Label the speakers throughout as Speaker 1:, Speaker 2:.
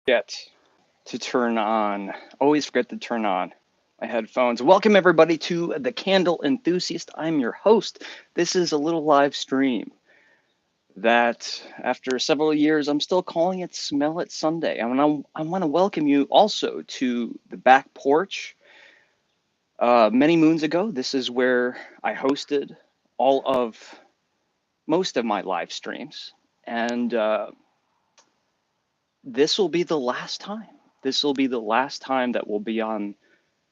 Speaker 1: forget to turn on, always forget to turn on my headphones. Welcome everybody to the Candle Enthusiast. I'm your host. This is a little live stream that after several years, I'm still calling it Smell It Sunday. I want to welcome you also to the back porch. Many moons ago, this is where I hosted all of most of my live streams. And this will be the last time. This will be the last time that we'll be on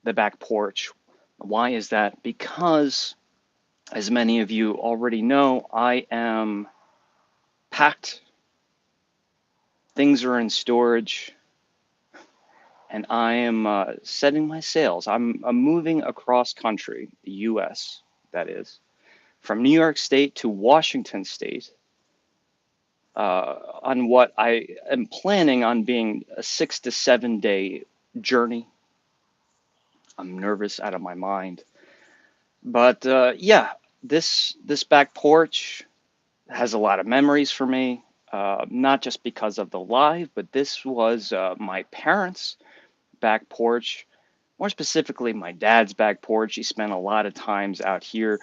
Speaker 1: the back porch. Why is that? Because, as many of you already know, I am packed, things are in storage, and I am setting my sails. I'm moving across country, the US, that is, from New York State to Washington State, on what I am planning on being a 6 to 7 day journey. I'm nervous out of my mind. But yeah, this back porch has a lot of memories for me, not just because of the live, but this was my parents' back porch, more specifically my dad's back porch. He spent a lot of times out here.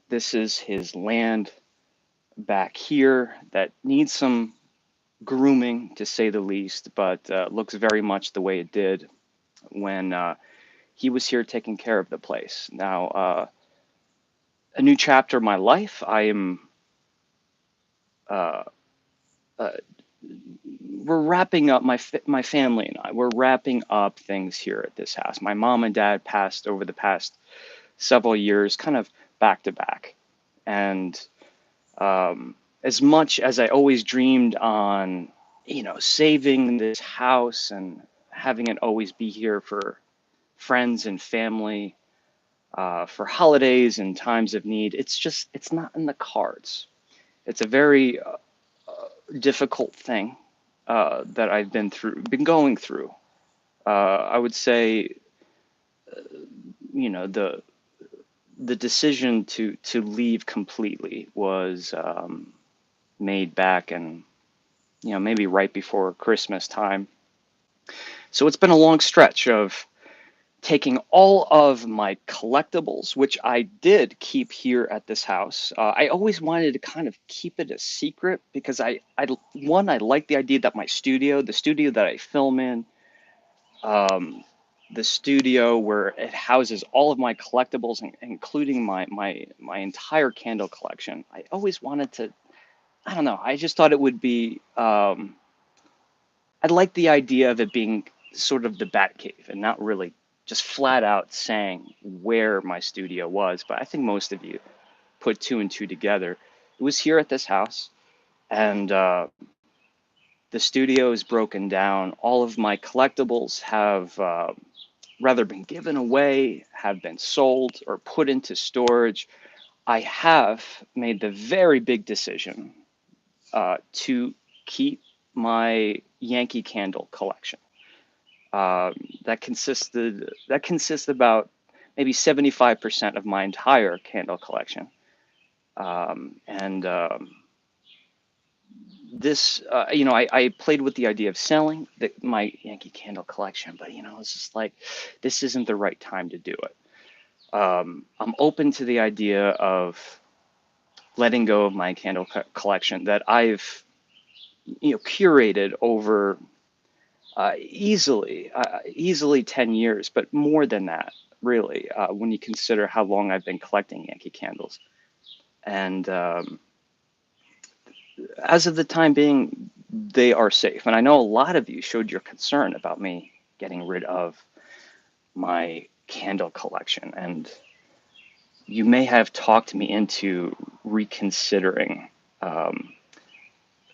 Speaker 1: This is his land back here that needs some grooming, to say the least, but looks very much the way it did when he was here taking care of the place. Now, a new chapter of my life. I am uh, uh, we're wrapping up my family and I. We're wrapping up things here at this house. My mom and dad passed over the past several years, kind of back to back, and as much as I always dreamed on, saving this house and having it always be here for friends and family, for holidays and times of need, it's not in the cards. It's a very difficult thing that I've been going through. I would say, the decision to leave completely was made back in, maybe right before Christmas time. So it's been a long stretch of taking all of my collectibles, which I did keep here at this house. I always wanted to kind of keep it a secret because I like the idea that the studio that I film in, um, the studio where it houses all of my collectibles, including my entire candle collection. I always wanted to. I don't know. I just thought it would be. I like the idea of it being sort of the Batcave and not really just flat out saying where my studio was. But I think most of you put two and two together. It was here at this house, and the studio is broken down. All of my collectibles have rather been given away, have been sold, or put into storage. I have made the very big decision to keep my Yankee Candle collection. Um, that consists about maybe 75% of my entire candle collection. And this, I played with the idea of selling my Yankee Candle collection, but it's just like this isn't the right time to do it. I'm open to the idea of letting go of my candle collection that I've curated over easily 10 years, but more than that, really, when you consider how long I've been collecting Yankee candles. And as of the time being, they are safe. And I know a lot of you showed your concern about me getting rid of my candle collection, and you may have talked me into reconsidering. Um,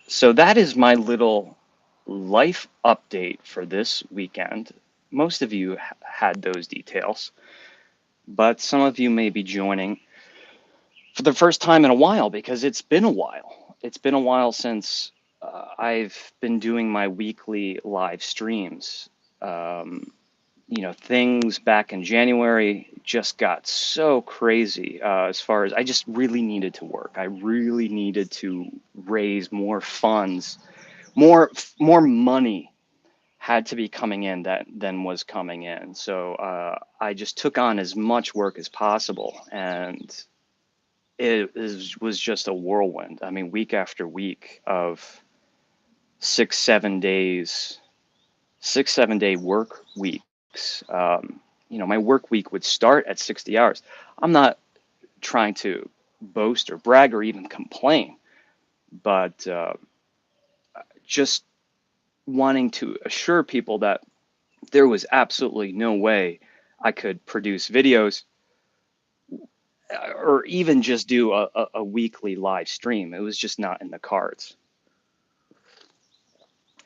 Speaker 1: so that is my little life update for this weekend. Most of you had those details, but some of you may be joining for the first time in a while because it's been a while. It's been a while since I've been doing my weekly live streams. Um, things back in January just got so crazy as far as I just really needed to work. I really needed to raise more funds, more money had to be coming in that then was coming in. So I just took on as much work as possible, and was just a whirlwind. I mean, week after week of 6 7 days, 6 7 day work weeks. My work week would start at 60 hours. I'm not trying to boast or brag or even complain, but just wanting to assure people that there was absolutely no way I could produce videos or even just do a weekly live stream. It was just not in the cards.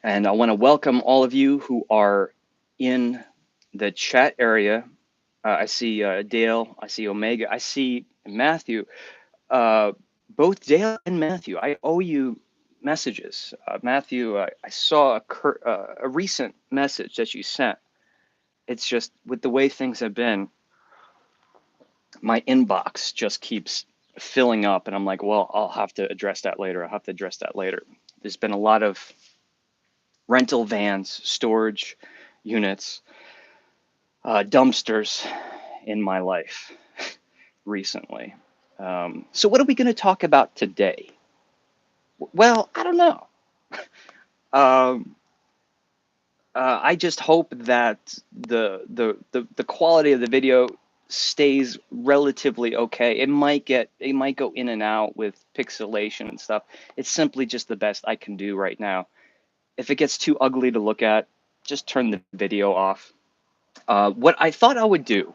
Speaker 1: And I want to welcome all of you who are in the chat area. I see Dale, I see Omega, I see Matthew. Both Dale and Matthew, I owe you messages. Matthew, I saw a recent message that you sent. It's just with the way things have been, my inbox just keeps filling up, and I'm like, well, I'll have to address that later. I'll have to address that later. There's been a lot of rental vans, storage units, dumpsters in my life recently. So what are we going to talk about today? Well, I don't know. Um, I just hope that the quality of the video stays relatively okay. It might go in and out with pixelation and stuff. It's simply just the best I can do right now. If it gets too ugly to look at, just turn the video off. What I thought I would do,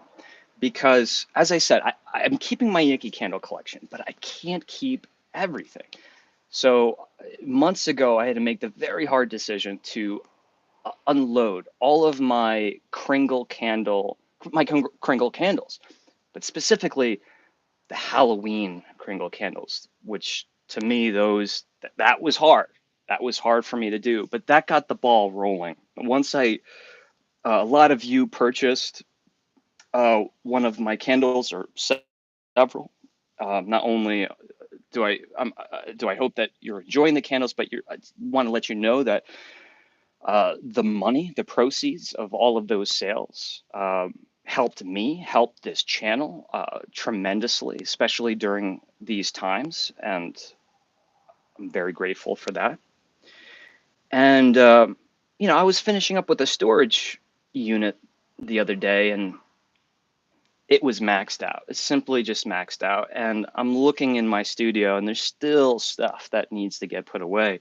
Speaker 1: because as I said, I'm keeping my Yankee Candle collection, but I can't keep everything. So months ago, I had to make the very hard decision to unload all of my Kringle candles, but specifically the Halloween Kringle candles, which to me, that was hard. That was hard for me to do, but that got the ball rolling. Once a lot of you purchased one of my candles, or several. Not only do I hope that you're enjoying the candles, but I want to let you know that the proceeds of all of those sales helped this channel tremendously, especially during these times, and I'm very grateful for that. And I was finishing up with a storage unit the other day, and it was maxed out. It's simply just maxed out. And I'm looking in my studio, and there's still stuff that needs to get put away.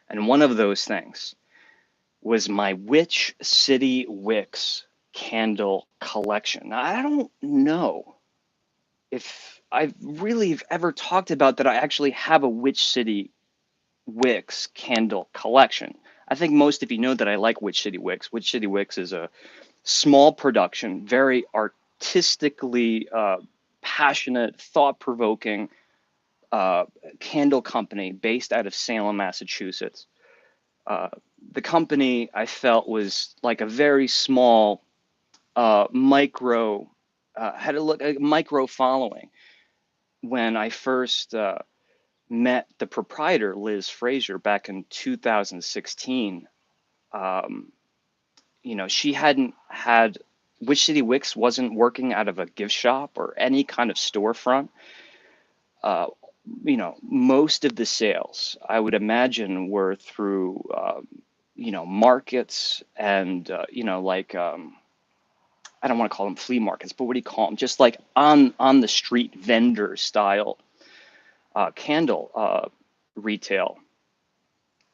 Speaker 1: And one of those things was my City Wicks candle collection. Now, I don't know if I've really ever talked about that I actually have a City Wicks candle collection. I think most of you know that I like City Wicks. City Wicks is a small production, very artistically passionate, thought-provoking candle company based out of Salem, Massachusetts. The company, I felt, was like a very small had a micro following. When I first met the proprietor, Liz Fraser, back in 2016, she hadn't had City Wicks wasn't working out of a gift shop or any kind of storefront. Most of the sales, I would imagine, were through, markets and, I don't want to call them flea markets, but what do you call them? Just like on the street vendor style candle retail,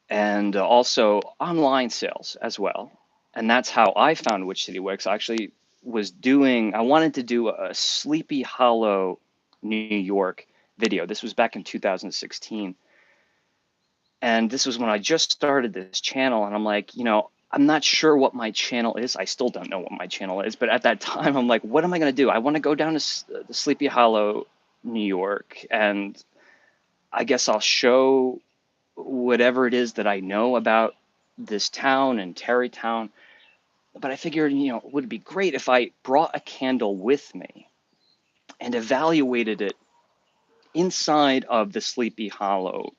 Speaker 1: and also online sales as well. And that's how I found City Wicks. I actually I wanted to do a Sleepy Hollow, New York video. This was back in 2016. And this was when I just started this channel. And I'm like, I'm not sure what my channel is. I still don't know what my channel is. But at that time, I'm like, what am I going to do? I want to go down to the Sleepy Hollow, New York. And I guess I'll show whatever it is that I know about this town and Terrytown. But I figured, it would be great if I brought a candle with me and evaluated it inside of the Sleepy Hollow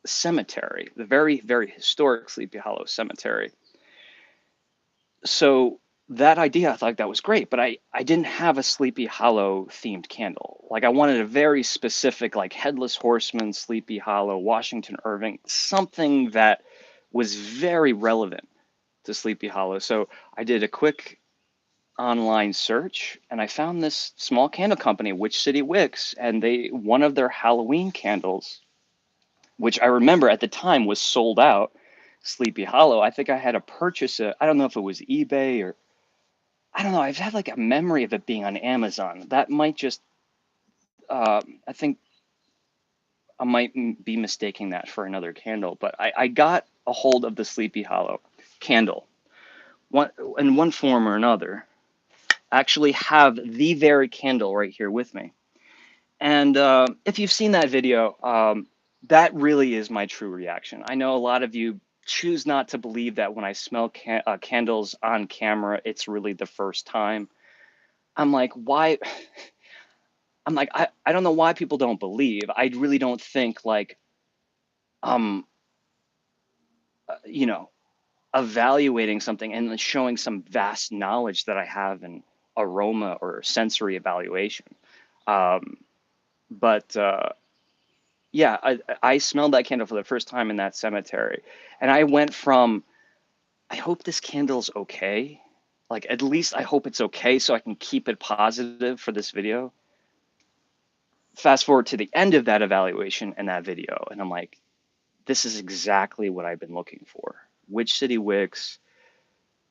Speaker 1: Cemetery, the very, very historic Sleepy Hollow Cemetery. So that idea, I thought that was great, but I didn't have a Sleepy Hollow themed candle. Like I wanted a very specific, like Headless Horseman, Sleepy Hollow, Washington Irving, something that was very relevant to Sleepy Hollow. So I did a quick online search and I found this small candle company, City Wicks, and they one of their Halloween candles, which I remember at the time was sold out, Sleepy Hollow. I think I had to purchase it. I don't know if it was eBay or I don't know. I've had like a memory of it being on Amazon. That might just, I think I might be mistaking that for another candle, but I got a hold of the Sleepy Hollow candle, one in one form or another. I actually have the very candle right here with me. And if you've seen that video, that really is my true reaction. I know a lot of you choose not to believe that when I smell candles on camera, it's really the first time. I'm like, why? I'm like, I don't know why people don't believe. I really don't think like, um, you know, evaluating something and then showing some vast knowledge that I have in aroma or sensory evaluation. Um, but yeah, I smelled that candle for the first time in that cemetery, and I went from I hope this candle's okay, like at least I hope it's okay so I can keep it positive for this video. Fast forward to the end of that evaluation and that video, and I'm like, this is exactly what I've been looking for. City Wicks,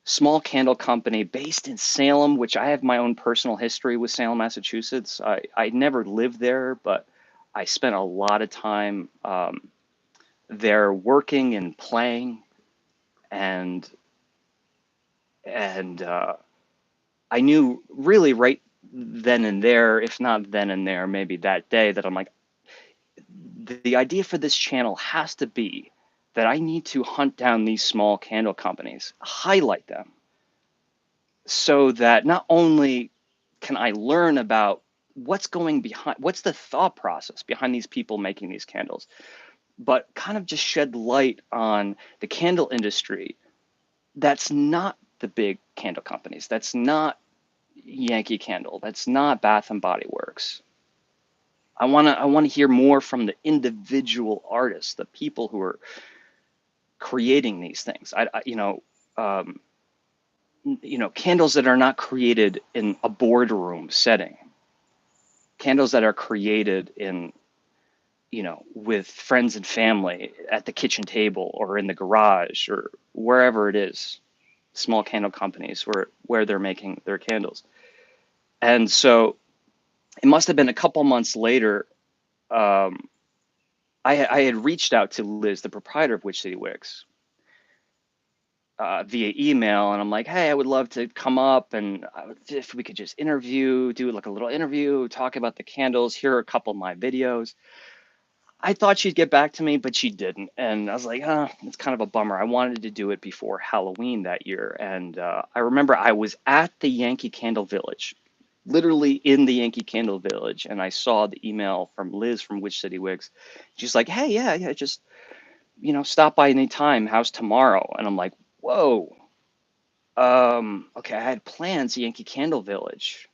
Speaker 1: small candle company based in Salem, which I have my own personal history with Salem, Massachusetts. I never lived there, but I spent a lot of time there working and playing, and and I knew really right then and there, if not then and there, maybe that day, that I'm like, the idea for this channel has to be that I need to hunt down these small candle companies, highlight them, so that not only can I learn about what's going behind, what's the thought process behind these people making these candles, but kind of just shed light on the candle industry that's not the big candle companies. That's not Yankee Candle. That's not Bath and Body Works. I want to hear more from the individual artists, the people who are creating these things. Um, candles that are not created in a boardroom setting, candles that are created in, with friends and family at the kitchen table or in the garage or wherever it is, small candle companies where they're making their candles. And so it must have been a couple months later. Um, I had reached out to Liz, the proprietor of City Wicks, via email, and I'm like, hey, I would love to come up and if we could just do like a little interview, talk about the candles. Here are a couple of my videos. I thought she'd get back to me, but she didn't. And I was like, it's kind of a bummer. I wanted to do it before Halloween that year. And I remember I was at the Yankee Candle Village, literally in the Yankee Candle Village. And I saw the email from Liz from City Wicks. She's like, hey, yeah, just, stop by anytime. How's tomorrow? And I'm like, whoa. Okay, I had plans, Yankee Candle Village.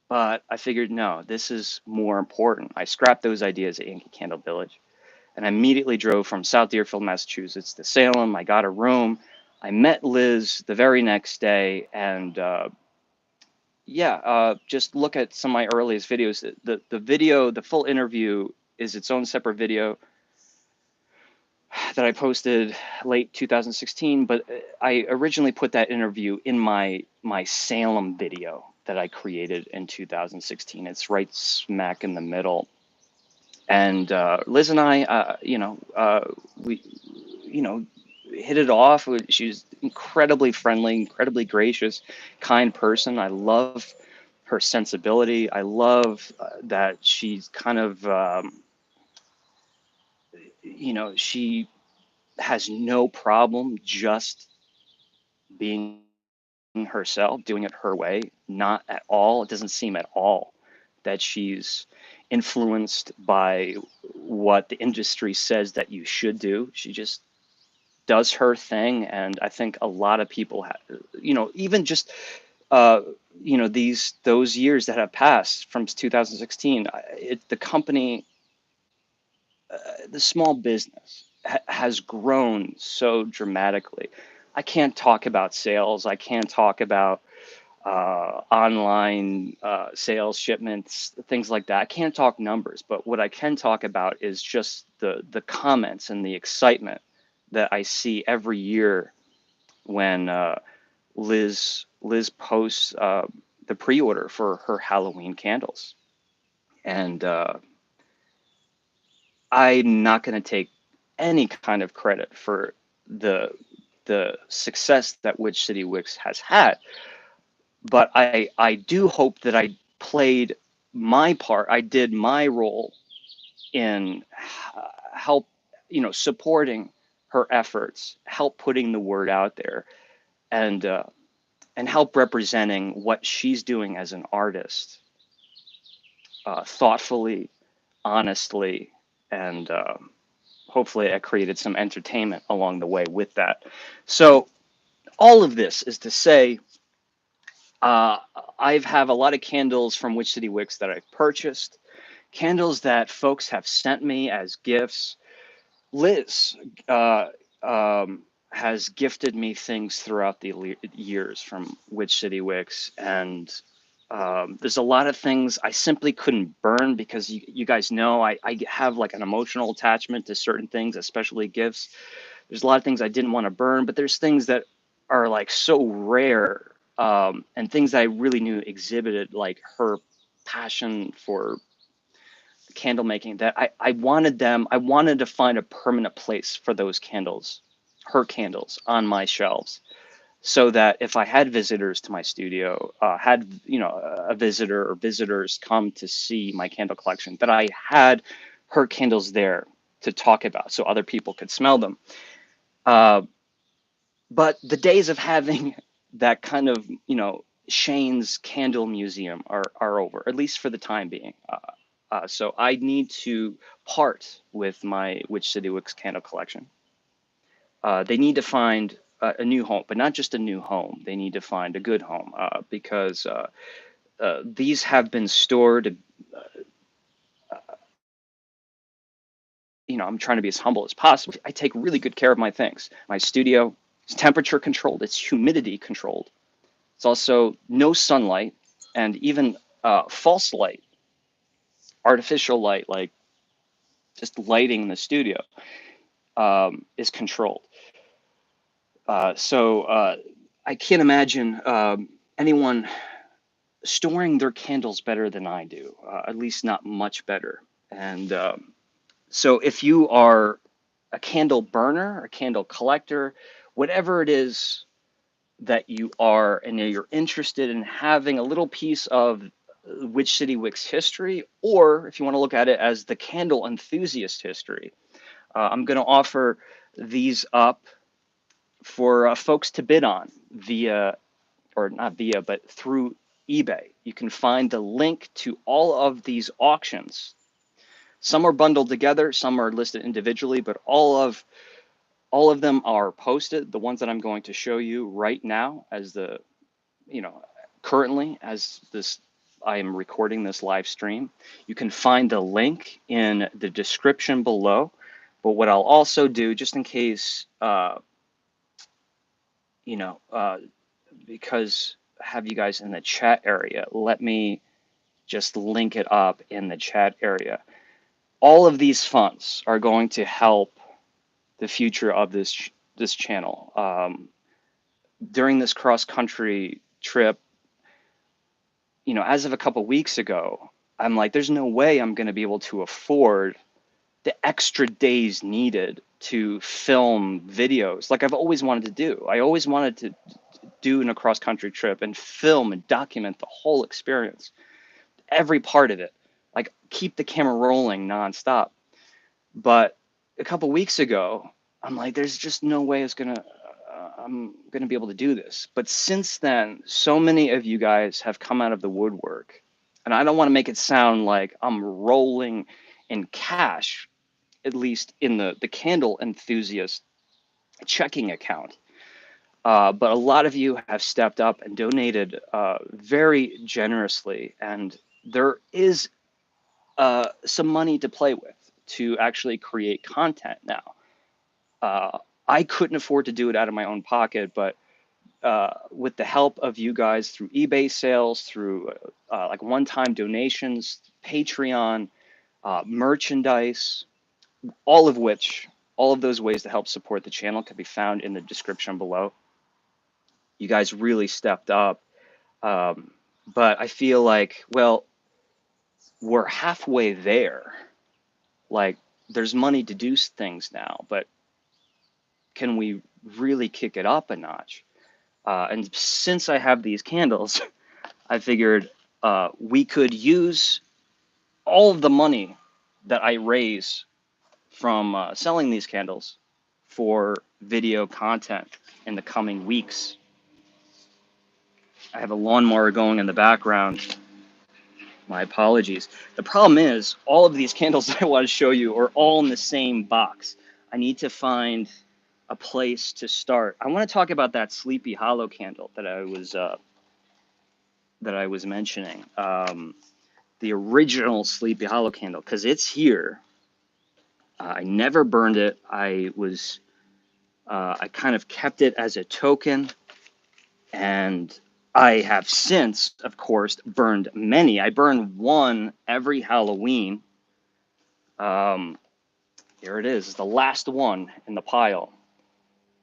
Speaker 1: But I figured, no, this is more important. I scrapped those ideas at Yankee Candle Village. And I immediately drove from South Deerfield, Massachusetts to Salem. I got a room. I met Liz the very next day. And just look at some of my earliest videos. The video, the full interview is its own separate video that I posted late 2016. But I originally put that interview in my Salem video that I created in 2016. It's right smack in the middle. And Liz and I, we, hit it off. She's incredibly friendly, incredibly gracious, kind person. I love her sensibility. I love that she's kind of, she has no problem just being herself, doing it her way. Not at all. It doesn't seem at all that she's influenced by what the industry says that you should do. She just does her thing, and I think a lot of people even just uh, those years that have passed from 2016, the company, the small business has grown so dramatically. I can't talk about sales. I can't talk about online sales, shipments, things like that. I can't talk numbers, but what I can talk about is just the comments and the excitement that I see every year when Liz posts the pre-order for her Halloween candles, and I'm not going to take any kind of credit for the success that Witch City Wicks has had, but I do hope that I played my part. I did my role in help, supporting her efforts, help putting the word out there, and help representing what she's doing as an artist, thoughtfully, honestly, and hopefully I created some entertainment along the way with that. So all of this is to say, uh, I have a lot of candles from Witch City Wicks that I've purchased, candles that folks have sent me as gifts. Liz uh, has gifted me things throughout the years from Witch City Wicks, and there's a lot of things I simply couldn't burn because you guys know I have like an emotional attachment to certain things, especially gifts. There's a lot of things I didn't want to burn, but there's things that are like so rare, and things that I really knew exhibited like her passion for candle making, that I wanted them. I wanted to find a permanent place for those candles, her candles, on my shelves, so that if I had visitors to my studio, had a visitor or visitors come to see my candle collection, that I had her candles there to talk about, so other people could smell them. Uh, but the days of having that kind of Shane's candle museum are over, at least for the time being. So I need to part with my Witch City Wicks candle collection. They need to find a new home, but not just a new home. They need to find a good home, because these have been stored. I'm trying to be as humble as possible. I take really good care of my things. My studio is temperature controlled. It's humidity controlled. It's also no sunlight, and even false light, artificial light, like just lighting the studio, is controlled. So I can't imagine anyone storing their candles better than I do, at least not much better. And so if you are a candle burner, a candle collector, whatever it is that you are, and you're interested in having a little piece of Witch City Wicks history, or if you want to look at it as the Candle Enthusiast history, I'm going to offer these up for folks to bid on via, or not via, but through eBay. You can find the link to all of these auctions. Some are bundled together, some are listed individually, but all of them are posted. The ones that I'm going to show you right now, as the currently as this I am recording this live stream, you can find the link in the description below. But what I'll also do, just in case, you know, uh, because I have you guys in the chat area, let me just link it up in the chat area. All of these funds are going to help the future of this channel. During this cross country trip, as of a couple weeks ago, I'm like, there's no way I'm going to be able to afford the extra days needed to film videos like I've always wanted to do. I always wanted to do an across country trip and film and document the whole experience, every part of it, like keep the camera rolling nonstop. But a couple weeks ago, I'm like, there's just no way I'm gonna be able to do this. But since then, so many of you guys have come out of the woodwork, and I don't want to make it sound like I'm rolling in cash, at least in the Candle Enthusiast checking account. But a lot of you have stepped up and donated very generously, and there is some money to play with to actually create content now. I couldn't afford to do it out of my own pocket, but with the help of you guys through eBay sales, through like one-time donations, Patreon, merchandise, all of which, all of those ways to help support the channel can be found in the description below. You guys really stepped up. But I feel like, well, we're halfway there. Like, there's money to do things now, but can we really kick it up a notch? And since I have these candles, I figured we could use all of the money that I raise from selling these candles for video content in the coming weeks. I have a lawnmower going in the background. My apologies. The problem is, all of these candles that I want to show you are all in the same box. I need to find a place to start. I want to talk about that Sleepy Hollow candle that I was mentioning. The original Sleepy Hollow candle, because it's here. I never burned it. I kind of kept it as a token, and I have since, of course, burned many. I burn one every Halloween. Here it is, the last one in the pile.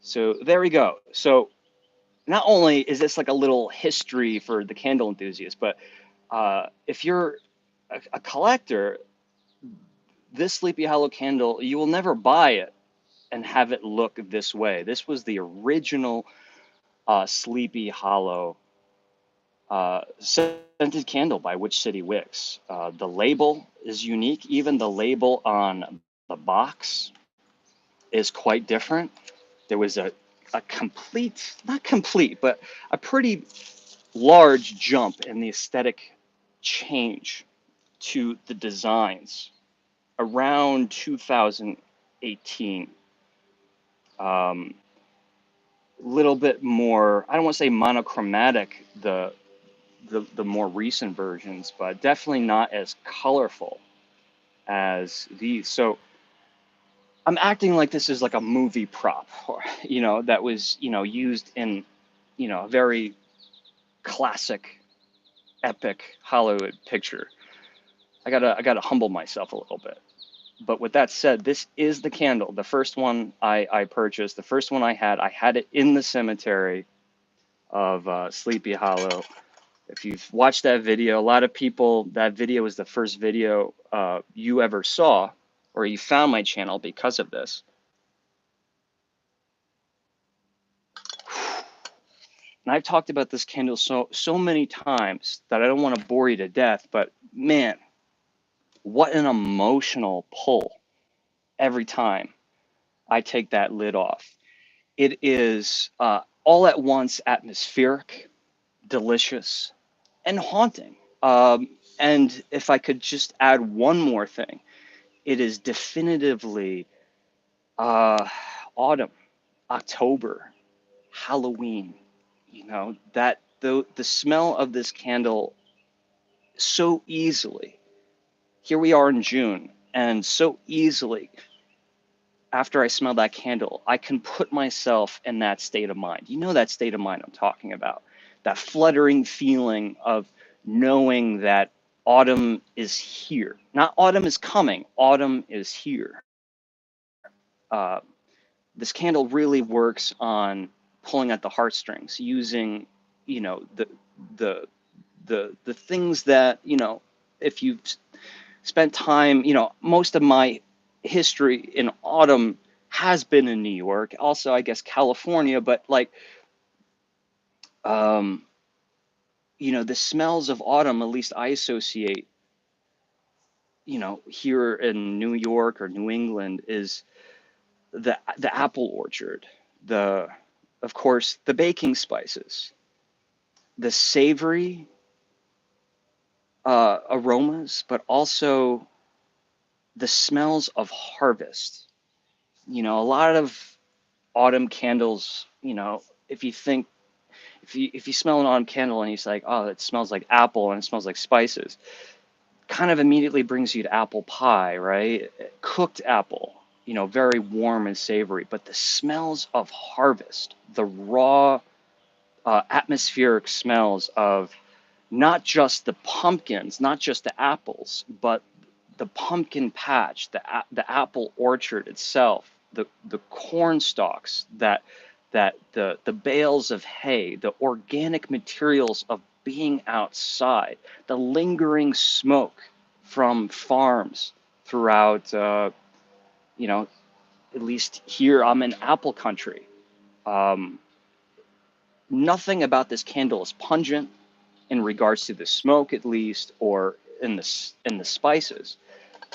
Speaker 1: So there we go. So not only is this like a little history for the candle enthusiast, but if you're a collector, this Sleepy Hollow candle, you will never buy it and have it look this way. This was the original Sleepy Hollow scented candle by City Wicks. The label is unique. Even the label on the box is quite different. There was a complete, not complete, but a pretty large jump in the aesthetic change to the designs around 2018. Little bit more, I don't want to say monochromatic, the more recent versions, but definitely not as colorful as these. So I'm acting like this is like a movie prop, or, that was, used in, a very classic, epic Hollywood picture. I gotta humble myself a little bit. But with that said, this is the candle, the first one I purchased, the first one I had it in the cemetery of Sleepy Hollow. If you've watched that video, a lot of people, that video was the first video you ever saw, or you found my channel because of this. And I've talked about this candle so many times that I don't want to bore you to death, but man, what an emotional pull every time I take that lid off. It is all at once atmospheric, delicious, and haunting. And if I could just add one more thing, it is definitively autumn, October, Halloween. That the smell of this candle so easily. Here we are in June, and so easily after I smell that candle, I can put myself in that state of mind. You know that state of mind I'm talking about. That fluttering feeling of knowing that autumn is here. Not autumn is coming, autumn is here. Uh, this candle really works on pulling at the heartstrings, using, the the the things that, if you've spent time, most of my history in autumn has been in New York, also I guess California, but like um, the smells of autumn, at least I associate, here in New York or New England, is the apple orchard, the of course the baking spices, the savory aromas, but also the smells of harvest. A lot of autumn candles, if you think, if you smell an autumn candle and he's like, oh, it smells like apple and it smells like spices, kind of immediately brings you to apple pie, right? Cooked apple, very warm and savory. But the smells of harvest, the raw, atmospheric smells of not just the pumpkins, not just the apples, but the pumpkin patch, the apple orchard itself, the corn stalks, the bales of hay, the organic materials of being outside, the lingering smoke from farms throughout, at least here I'm in apple country. Um, Nothing about this candle is pungent in regards to the smoke, at least, or in the spices.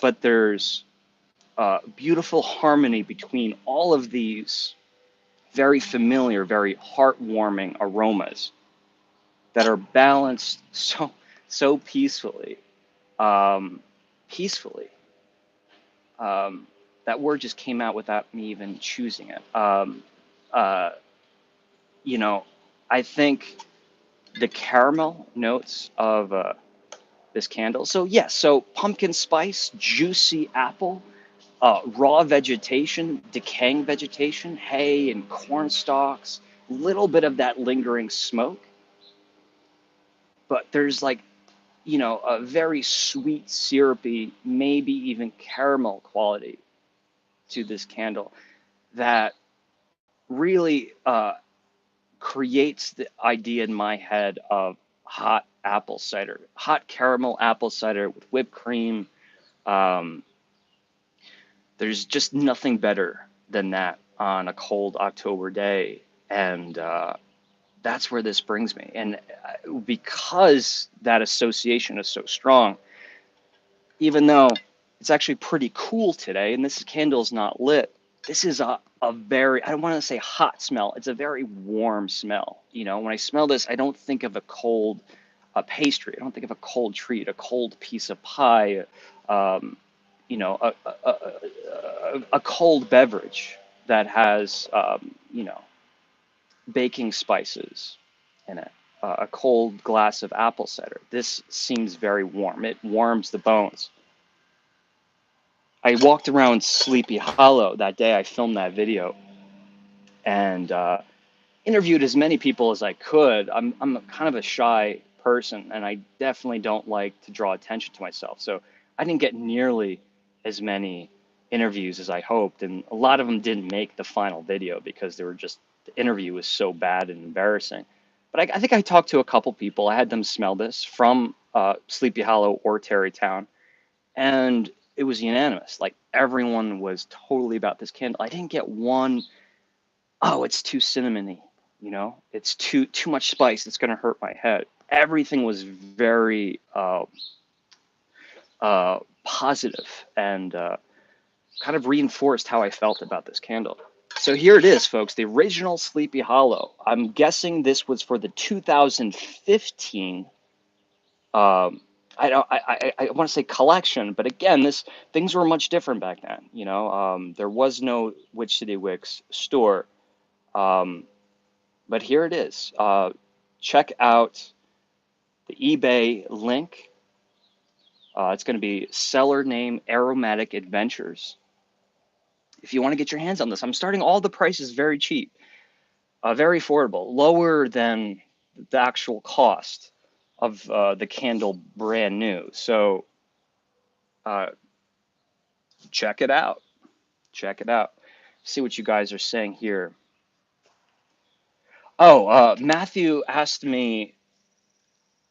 Speaker 1: But there's beautiful harmony between all of these very familiar, very heartwarming aromas that are balanced so peacefully. Um, peacefully. That word just came out without me even choosing it. Uh, you know, I think the caramel notes of this candle. So yes, so pumpkin spice, juicy apple, raw vegetation, decaying vegetation, hay and corn stalks, little bit of that lingering smoke. But there's like, a very sweet, syrupy, maybe even caramel quality to this candle that really creates the idea in my head of hot apple cider, hot caramel apple cider with whipped cream. Um, there's just nothing better than that on a cold October day. And that's where this brings me. And because that association is so strong, even though it's actually pretty cool today and this candle is not lit, this is a very, I don't want to say hot smell, it's a very warm smell. When I smell this, I don't think of a cold pastry, I don't think of a cold treat, a cold piece of pie, um, a cold beverage that has, baking spices in it, a cold glass of apple cider. This seems very warm. It warms the bones. I walked around Sleepy Hollow that day I filmed that video and interviewed as many people as I could. I'm kind of a shy person and I definitely don't like to draw attention to myself. So I didn't get nearly as many interviews as I hoped. And a lot of them didn't make the final video because the interview was so bad and embarrassing. But I think I talked to a couple people. I had them smell this from Sleepy Hollow or Tarrytown. And it was unanimous. Like everyone was totally about this candle. I didn't get one, oh, it's too cinnamony, it's too much spice. It's going to hurt my head. Everything was very positive and kind of reinforced how I felt about this candle. So here it is, folks, the original Sleepy Hollow. I'm guessing this was for the 2015 I want to say collection, but again, things were much different back then. There was no City Wicks store, um, but here it is. Check out the eBay link. It's going to be seller name Aromatic Adventures. If you want to get your hands on this, I'm starting all the prices very cheap, very affordable, lower than the actual cost of the candle brand new. So uh, check it out. Check it out. See what you guys are saying here. Oh, Matthew asked me,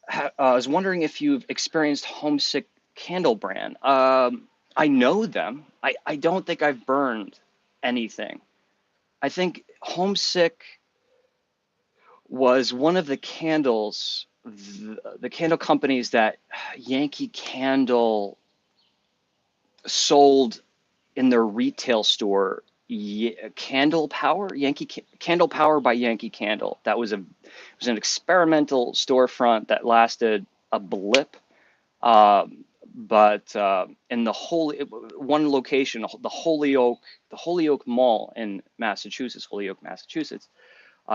Speaker 1: I was wondering if you've experienced Homesick candle brand. I know them. I don't think I've burned anything. I think Homesick was one of the candles, the candle companies that Yankee Candle sold in their retail store. Candle Power, Candle Power by Yankee Candle. That was it was an experimental storefront that lasted a blip, um, but in the one location, the Holyoke Mall in Massachusetts, Holyoke, Massachusetts,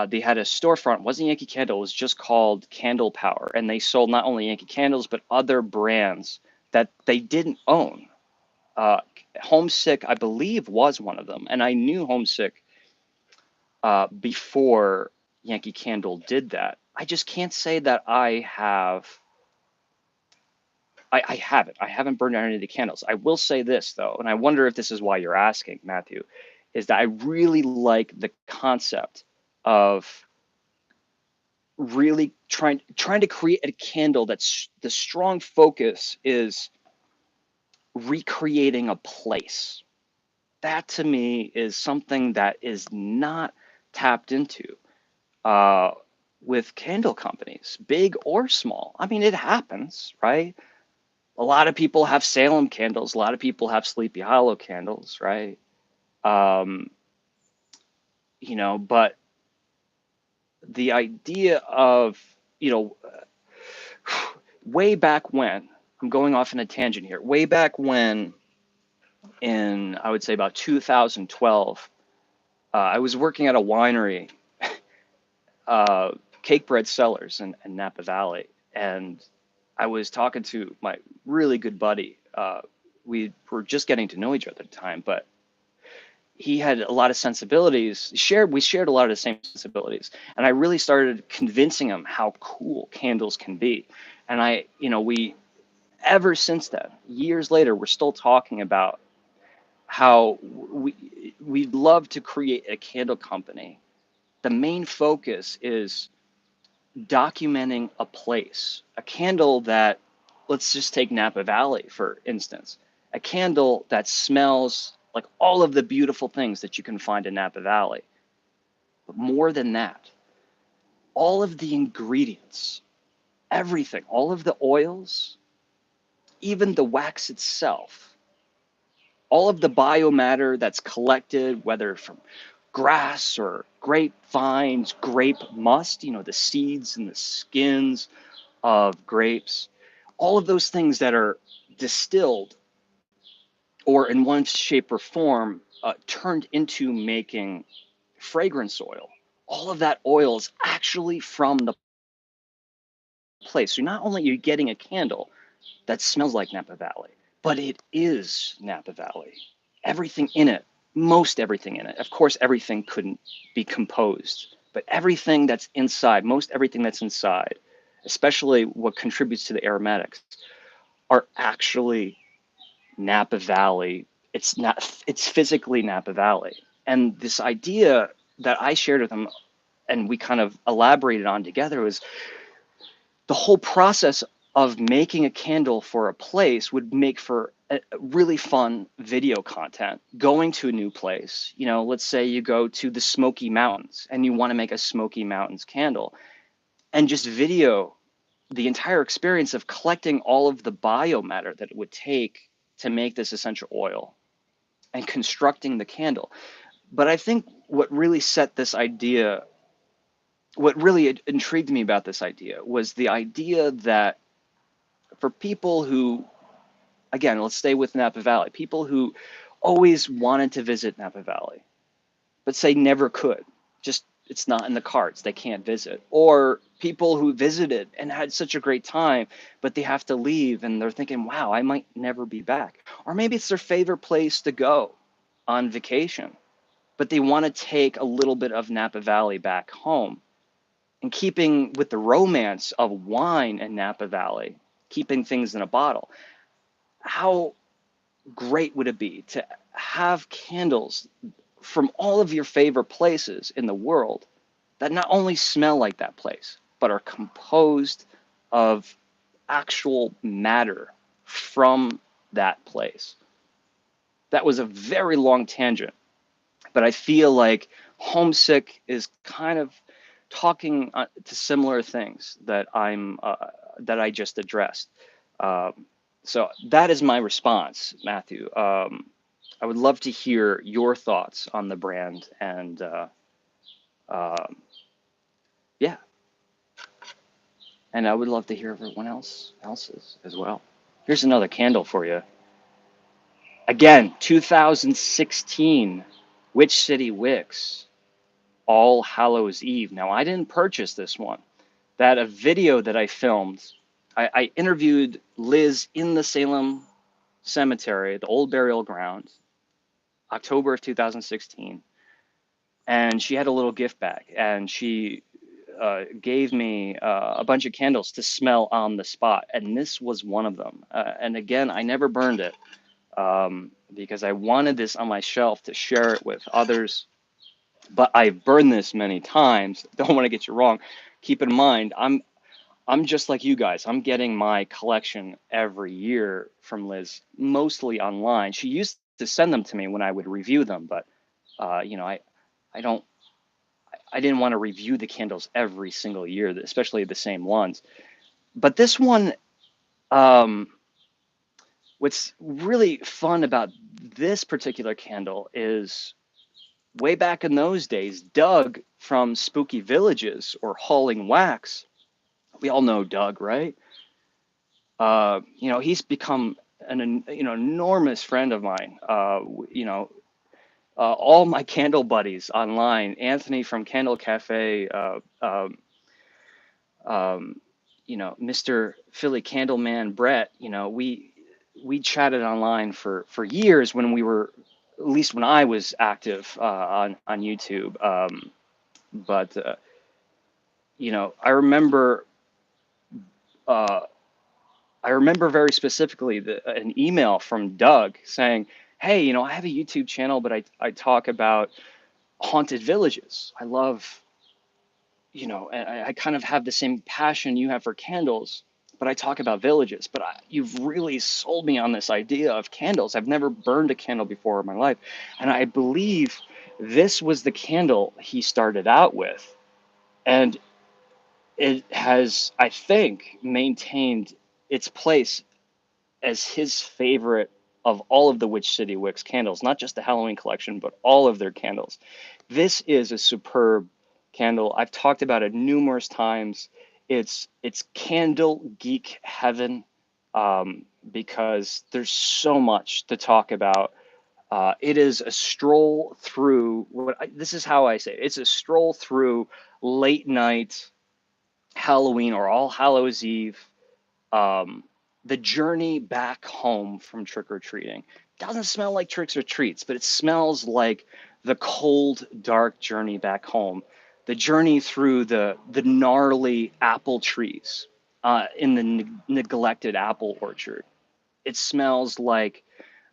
Speaker 1: they had a storefront. It wasn't Yankee Candle. It was just called Candle Power, and they sold not only Yankee candles but other brands that they didn't own. Uh, Homesick, I believe, was one of them, and I knew Homesick before Yankee Candle did that. I just can't say that I have. I haven't. I haven't burned out any of the candles. I will say this though, and I wonder if this is why you're asking, Matthew, is that I really like the concept of really trying to create a candle that's the strong focus is recreating a place. That to me is something that is not tapped into uh, with candle companies, big or small. I mean, it happens, right? A lot of people have Salem candles. A lot of people have Sleepy Hollow candles, right? Um, but the idea of, you know, way back when, I'm going off in a tangent here, way back when, in, I would say about 2012, I was working at a winery, uh, Cake Bread Cellars in Napa Valley. And I was talking to my really good buddy. We were just getting to know each other at the time, but he had a lot of sensibilities. We shared a lot of the same sensibilities, and I really started convincing him how cool candles can be. And we ever since then, years later, we're still talking about how we'd love to create a candle company. The main focus is documenting a place, a candle that, let's just take Napa Valley for instance, a candle that smells like all of the beautiful things that you can find in Napa Valley. But more than that, all of the ingredients, everything, all of the oils, even the wax itself, all of the biomatter that's collected, whether from grass or grapevines, grape must, the seeds and the skins of grapes, all of those things that are distilled or in one shape or form turned into making fragrance oil. All of that oil is actually from the place. So not only are you getting a candle that smells like Napa Valley, but it is Napa Valley. Everything in it, most everything in it. Of course, everything couldn't be composed, but everything that's inside, most everything that's inside, especially what contributes to the aromatics, are actually Napa Valley. It's physically Napa Valley. And this idea that I shared with them and we kind of elaborated on together was the whole process of making a candle for a place would make for a really fun video content. Going to a new place, let's say you go to the Smoky Mountains and you want to make a Smoky Mountains candle and just video the entire experience of collecting all of the biomatter that it would take to make this essential oil and constructing the candle. But I think what really intrigued me about this idea was the idea that for people who, again, let's stay with Napa Valley, people who always wanted to visit Napa Valley, but say never could, just it's not in the cards, they can't visit. Or people who visited and had such a great time, but they have to leave and they're thinking, wow, I might never be back. Or maybe it's their favorite place to go on vacation, but they want to take a little bit of Napa Valley back home. And keeping with the romance of wine in Napa Valley, keeping things in a bottle, how great would it be to have candles from all of your favorite places in the world that not only smell like that place, but are composed of actual matter from that place? That was a very long tangent, but I feel like Homesick is kind of talking to similar things that I just addressed. So that is my response, Matthew. I would love to hear your thoughts on the brand, and um, yeah, and I would love to hear everyone else's as well. Here's another candle for you. Again, 2016, City Wicks, All Hallows Eve. Now, I didn't purchase this one. That a video that I filmed, I interviewed Liz in the Salem Cemetery, the old burial ground, October of 2016, and she had a little gift bag, and she gave me a bunch of candles to smell on the spot, and this was one of them. And again, I never burned it because I wanted this on my shelf to share it with others. But I've burned this many times. Don't want to get you wrong. Keep in mind, I'm just like you guys. I'm getting my collection every year from Liz, mostly online. She used to send them to me when I would review them, but you know, I don't, I didn't want to review the candles every single year, especially the same ones. But this one, um, what's really fun about this particular candle is way back in those days, Doug from Spooky Villages or Hauling Wax. We all know Doug, right? You know, he's become an enormous friend of mine. You know, all my candle buddies online, Anthony from Candle Cafe, um, you know, Mr. Philly Candleman, Brett. You know, we chatted online for years when we were, at least when I was active on YouTube. But you know, uh, I remember very specifically an email from Doug saying, "Hey, you know, I have a YouTube channel, but I talk about haunted villages. I love, you know, I kind of have the same passion you have for candles, but I talk about villages. But you've really sold me on this idea of candles. I've never burned a candle before in my life, and I believe this was the candle he started out with, and it has, I think, maintained its place as his favorite of all of the Witch City Wicks candles, not just the Halloween collection, but all of their candles. This is a superb candle. I've talked about it numerous times. It's candle geek heaven because there's so much to talk about. It is a stroll through this is how I say it. It's a stroll through late night Halloween or All Hallows Eve, um, the journey back home from trick or treating. Doesn't smell like tricks or treats, but it smells like the cold, dark journey back home. The journey through the gnarly apple trees in the neglected apple orchard. It smells like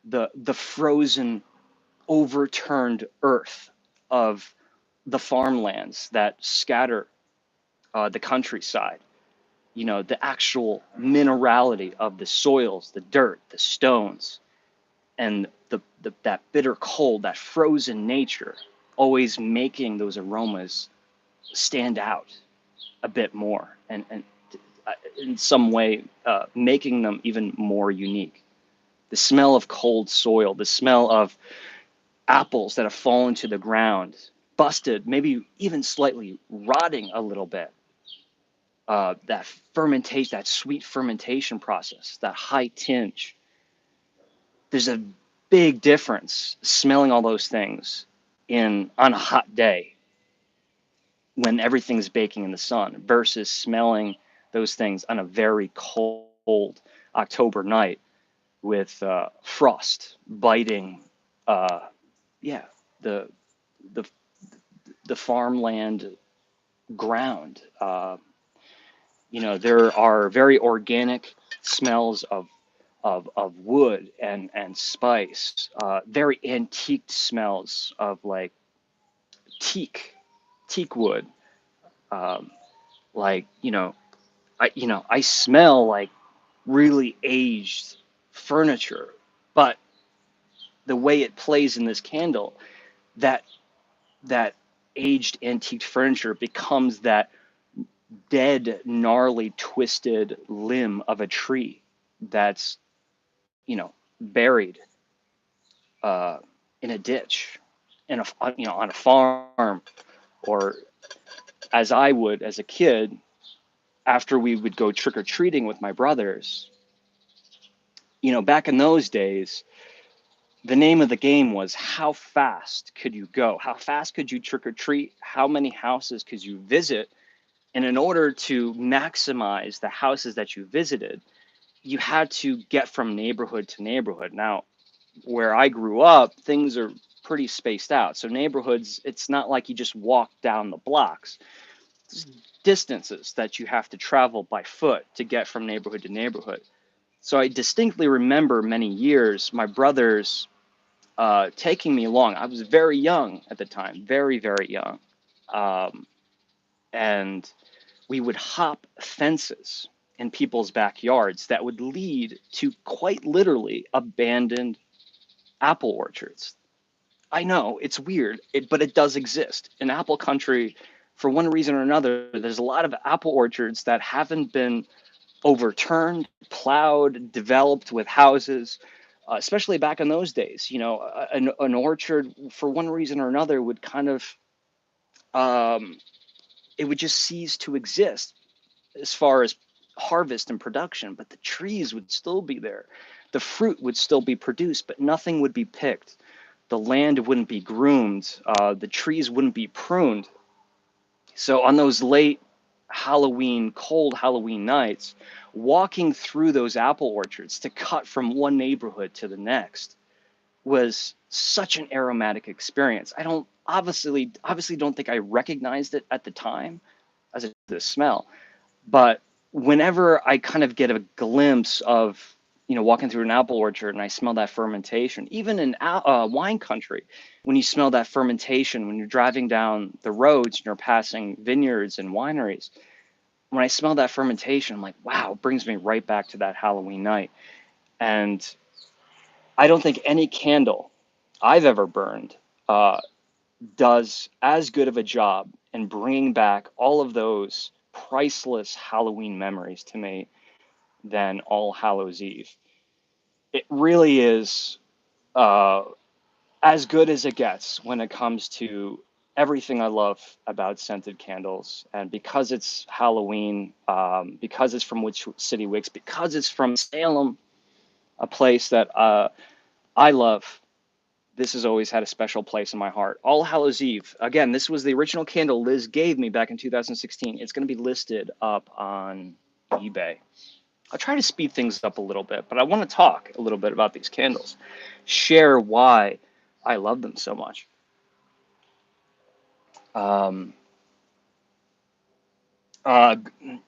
Speaker 1: the frozen, overturned earth of the farmlands that scatter the countryside. You know, the actual minerality of the soils, the dirt, the stones, and the that bitter cold, that frozen nature, always making those aromas stand out a bit more, and in some way making them even more unique. The smell of cold soil, the smell of apples that have fallen to the ground, busted, maybe even slightly rotting a little bit, that fermentation, that sweet fermentation process, that high tinge. There's a big difference smelling all those things in on a hot day when everything's baking in the sun versus smelling those things on a very cold October night with frost biting, uh, yeah, the the the farmland ground. You know, there are very organic smells of wood and spice, very antique smells of like teak, teak wood. Um, like, I smell like really aged furniture, but the way it plays in this candle, that that aged antique furniture becomes that dead, gnarly, twisted limb of a tree that's, buried uh, in a ditch, on a farm, or as I would as a kid, after we would go trick or treating with my brothers, back in those days, the name of the game was how fast could you go? How fast could you trick or treat? How many houses could you visit? And in order to maximize the houses that you visited, you had to get from neighborhood to neighborhood. Now, where I grew up, things are pretty spaced out. So neighborhoods, it's not like you just walk down the blocks. There's distances that you have to travel by foot to get from neighborhood to neighborhood. So I distinctly remember many years my brothers taking me along. I was very young at the time, very, very young. Um, and we would hop fences in people's backyards that would lead to quite literally abandoned apple orchards. I know it's weird, but it does exist. In apple country, for one reason or another, there's a lot of apple orchards that haven't been overturned, plowed, developed with houses, especially back in those days. An orchard, for one reason or another, would kind of, um, it would just cease to exist as far as harvest and production, but the trees would still be there. The fruit would still be produced, but nothing would be picked. The land wouldn't be groomed. The trees wouldn't be pruned. So on those late Halloween, cold Halloween nights, walking through those apple orchards to cut from one neighborhood to the next was such an aromatic experience. I don't obviously don't think I recognized it at the time as the smell, but whenever I kind of get a glimpse of, walking through an apple orchard and I smell that fermentation, even in wine country, when you smell that fermentation, when you're driving down the roads and you're passing vineyards and wineries, when I smell that fermentation, I'm like, wow, it brings me right back to that Halloween night. And I don't think any candle I've ever burned uh, does as good of a job in bringing back all of those priceless Halloween memories to me than All Hallows Eve. It really is uh, as good as it gets when it comes to everything I love about scented candles. And because it's Halloween, because it's from City Wicks, because it's from Salem, a place that I love, this has always had a special place in my heart. All Hallows Eve. Again, this was the original candle Liz gave me back in 2016. It's going to be listed up on eBay. I'll try to speed things up a little bit, but I want to talk a little bit about these candles, share why I love them so much. Um, uh,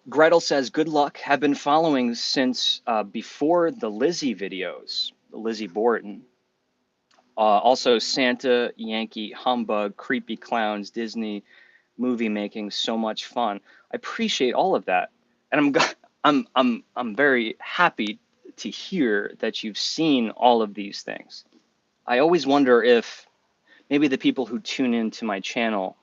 Speaker 1: Gretel says, good luck. Have been following since before the Lizzie videos, Lizzie Borden. Also, Santa, Yankee, Humbug, Creepy Clowns, Disney, movie making, so much fun. I appreciate all of that, and I'm very happy to hear that you've seen all of these things. I always wonder if maybe the people who tune into my channel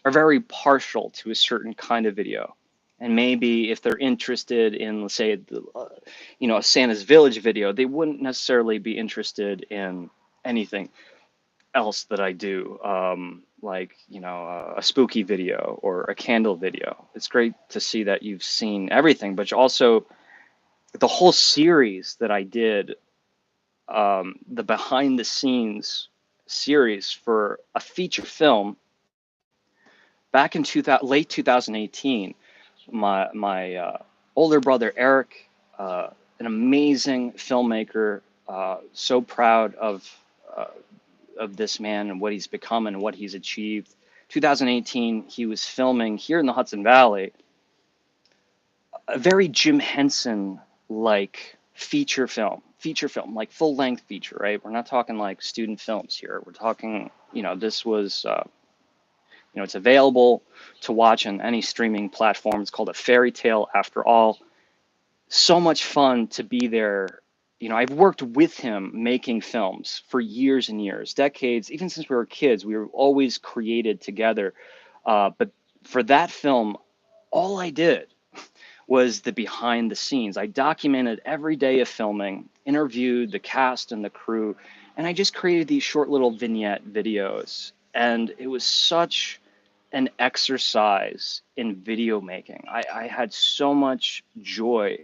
Speaker 1: are very partial to a certain kind of video, and maybe if they're interested in, let's say, a Santa's Village video, they wouldn't necessarily be interested in anything else that I do, like, a spooky video or a candle video. It's great to see that you've seen everything, but also the whole series that I did, the behind the scenes series for a feature film back in late 2018. My older brother Eric, an amazing filmmaker, so proud uh, of this man and what he's become and what he's achieved. 2018, he was filming here in the Hudson Valley a very Jim Henson like feature film, like full length feature, right? We're not talking like student films here. We're talking, this was, it's available to watch on any streaming platform. It's called A Fairy Tale After All. So much fun to be there. I've worked with him making films for years and years, decades, even since we were kids. We were always created together. But for that film, all I did was the behind the scenes. I documented every day of filming, interviewed the cast and the crew, and I just created these short little vignette videos. And it was such an exercise in video making. I had so much joy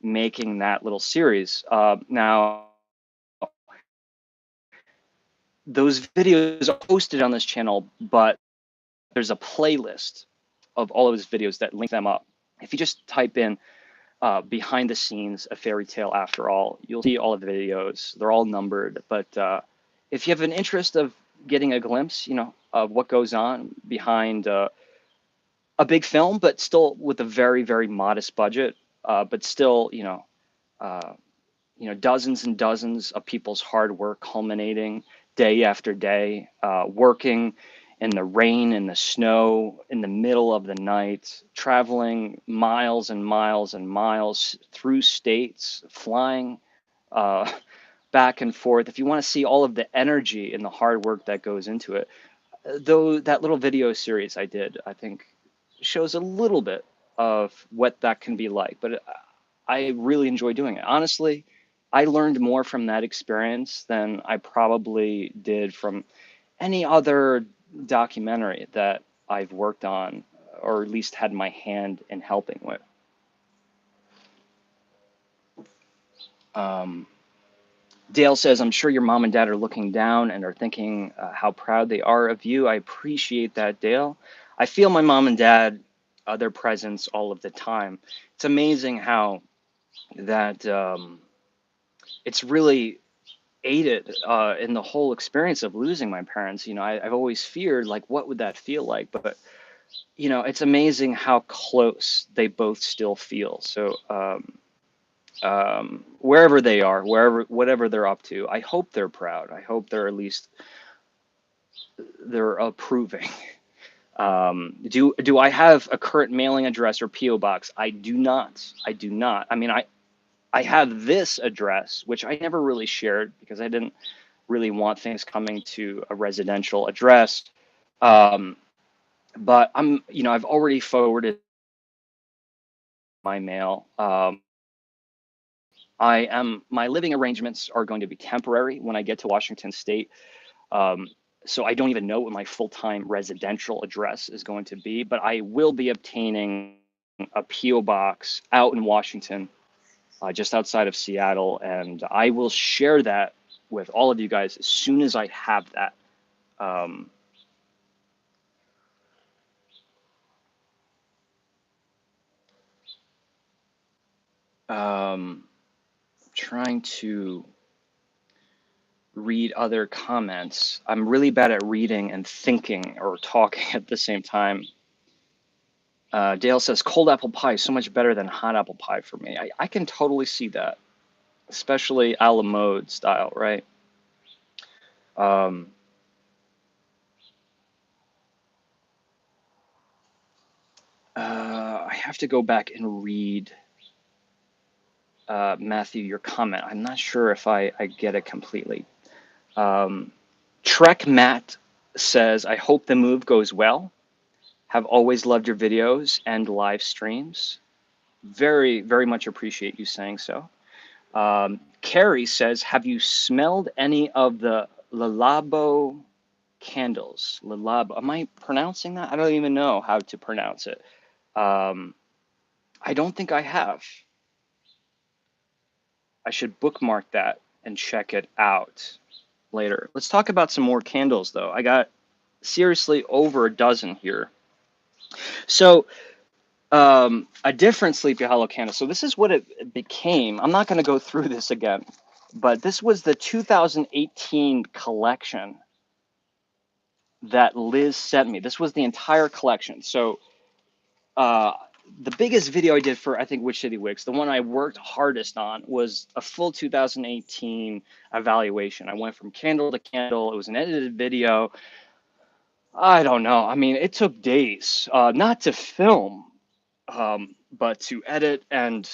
Speaker 1: making that little series. Now, those videos are posted on this channel, but there's a playlist of all of his videos that link them up. If you just type in behind the scenes, a fairy tale after all, you'll see all of the videos. They're all numbered, but if you have an interest of getting a glimpse, of what goes on behind a big film, but still with a very, very modest budget, but still, uh, dozens and dozens of people's hard work culminating day after day, working in the rain, in the snow, in the middle of the night, traveling miles and miles and miles through states, flying uh, back and forth. If you want to see all of the energy and the hard work that goes into it, though that little video series I did, I think shows a little bit of what that can be like. But I really enjoy doing it. Honestly, I learned more from that experience than I probably did from any other documentary that I've worked on, or at least had my hand in helping with. Um, Dale says, I'm sure your mom and dad are looking down and are thinking how proud they are of you. I appreciate that, Dale. I feel my mom and dad, their presence all of the time. It's amazing how that it's really aided in the whole experience of losing my parents. I've always feared, like, what would that feel like? But, it's amazing how close they both still feel. So, wherever they are, whatever they're up to, I hope they're proud. I hope they're at least they're approving. Do I have a current mailing address or PO box? I do not. I do not. I mean, I have this address, which I never really shared because I didn't really want things coming to a residential address. Um, but I've already forwarded my mail. My living arrangements are going to be temporary when I get to Washington State. Um, so I don't even know what my full-time residential address is going to be, but I will be obtaining a PO box out in Washington, just outside of Seattle, and I will share that with all of you guys as soon as I have that. Um, trying to read other comments. I'm really bad at reading and thinking or talking at the same time. Dale says cold apple pie is so much better than hot apple pie for me. I can totally see that, especially a la mode style, right? Um, I have to go back and read, Matthew, your comment. I'm not sure if I get it completely. Trek Matt says, I hope the move goes well. Have always loved your videos and live streams. Very, very much appreciate you saying so. Carrie says, have you smelled any of the Lalabo candles? Lalabo. Am I pronouncing that? I don't even know how to pronounce it. Um, I don't think I have. I should bookmark that and check it out later. Let's talk about some more candles, though. I got seriously over a dozen here. So, a different Sleepy Hollow candle. So this is what it became. I'm not going to go through this again, but this was the 2018 collection that Liz sent me. This was the entire collection. So uh, the biggest video I did for, I think, Which City Wicks, the one I worked hardest on, was a full 2018 evaluation. I went from candle to candle. It was an edited video. I don't know. I mean, it took days, not to film, but to edit and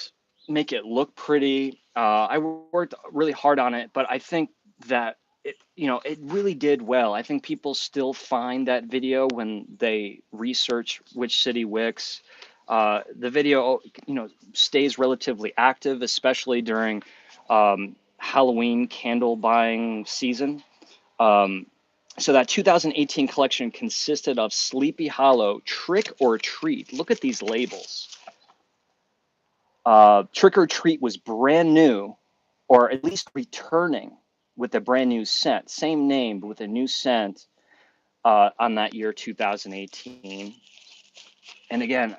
Speaker 1: make it look pretty. I worked really hard on it, but I think that it really did well. I think people still find that video when they research Which City Wicks. The video, stays relatively active, especially during Halloween candle buying season. Um, so that 2018 collection consisted of Sleepy Hollow, Trick or Treat. Look at these labels. Trick or Treat was brand new, or at least returning with a brand new scent, same name but with a new scent on that year 2018. And again,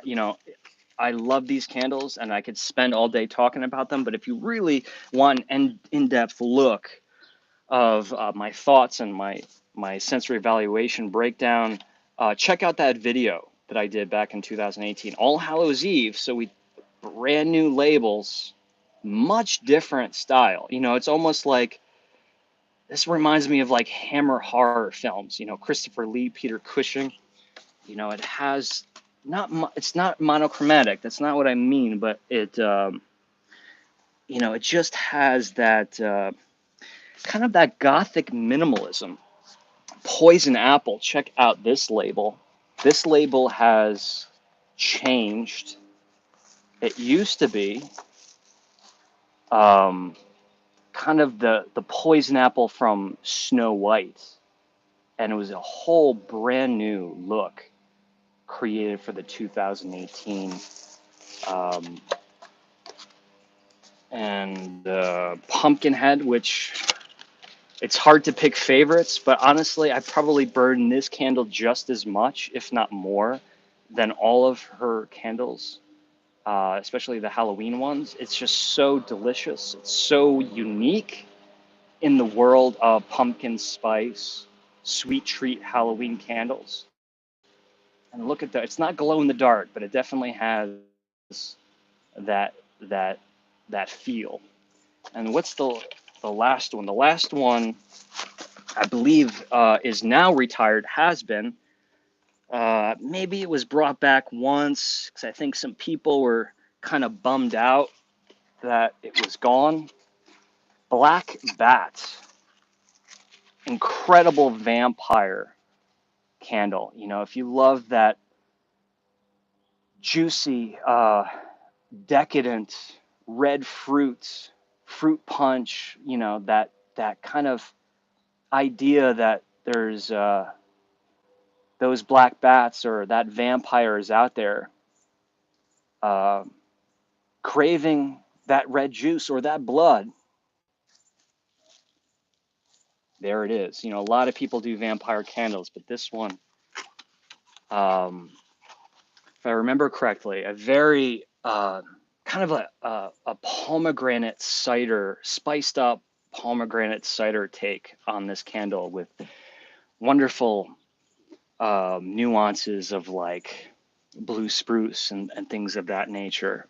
Speaker 1: I love these candles, and I could spend all day talking about them. But if you really want an in-depth look of my thoughts and my sensory evaluation breakdown, check out that video that I did back in 2018, All Hallows Eve. So we brand new labels, much different style. It's almost like this reminds me of like Hammer horror films. Christopher Lee, Peter Cushing. It has it's not monochromatic. That's not what I mean, but it just has that kind of that gothic minimalism. Poison Apple. Check out this label. This label has changed. It used to be kind of the poison apple from Snow White, and it was a whole brand new look created for the 2018 and Pumpkinhead, which it's hard to pick favorites, but honestly, I probably burn this candle just as much, if not more, than all of her candles, especially the Halloween ones. It's just so delicious. It's so unique in the world of pumpkin spice, sweet treat Halloween candles. And look at that. It's not glow in the dark, but it definitely has that that that feel. And what's the last one? The last one, I believe, is now retired, has been. Maybe it was brought back once because I think some people were kind of bummed out that it was gone. Black Bat, incredible vampire candle. If you love that juicy, decadent red fruit punch, that kind of idea that there's those black bats or that vampire is out there uh, craving that red juice or that blood. There it is. A lot of people do vampire candles, but this one, if I remember correctly, a very kind of a pomegranate cider, spiced up pomegranate cider take on this candle with wonderful nuances of like blue spruce and things of that nature.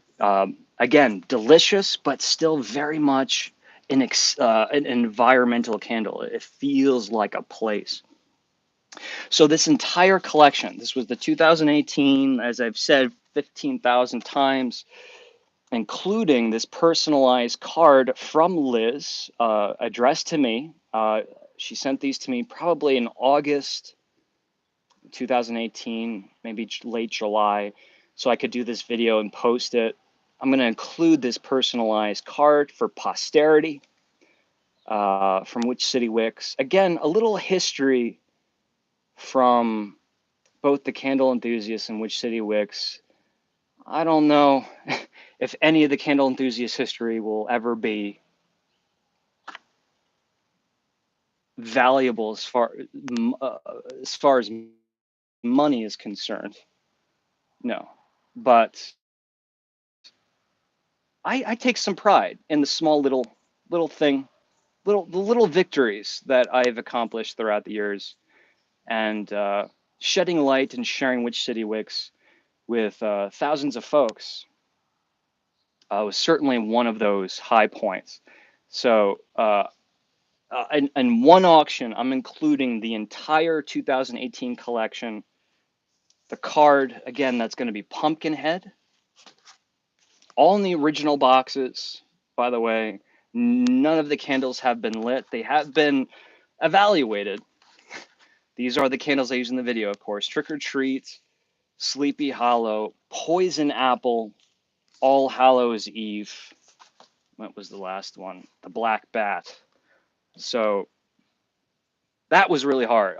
Speaker 1: Again, delicious, but still very much an environmental candle. It feels like a place. So this entire collection, this was the 2018, as I've said 15,000 times, including this personalized card from Liz, addressed to me. She sent these to me probably in August 2018, maybe late July, so I could do this video and post it. I'm going to include this personalized card for posterity from which City Wicks. Again, a little history from both the Candle Enthusiast and which City Wicks. I don't know if any of the Candle Enthusiast history will ever be valuable as far as money is concerned. No, but I take some pride in the small little thing, the little victories that I've accomplished throughout the years, and shedding light and sharing which City Wicks with thousands of folks was certainly one of those high points. So in one auction, I'm including the entire 2018 collection. The card, again, that's going to be Pumpkinhead. All in the original boxes, by the way. None of the candles have been lit. They have been evaluated. These are the candles I use in the video, of course. Trick or Treat, Sleepy Hollow, Poison Apple, All Hallows Eve. What was the last one? The Black Bat. So that was really hard.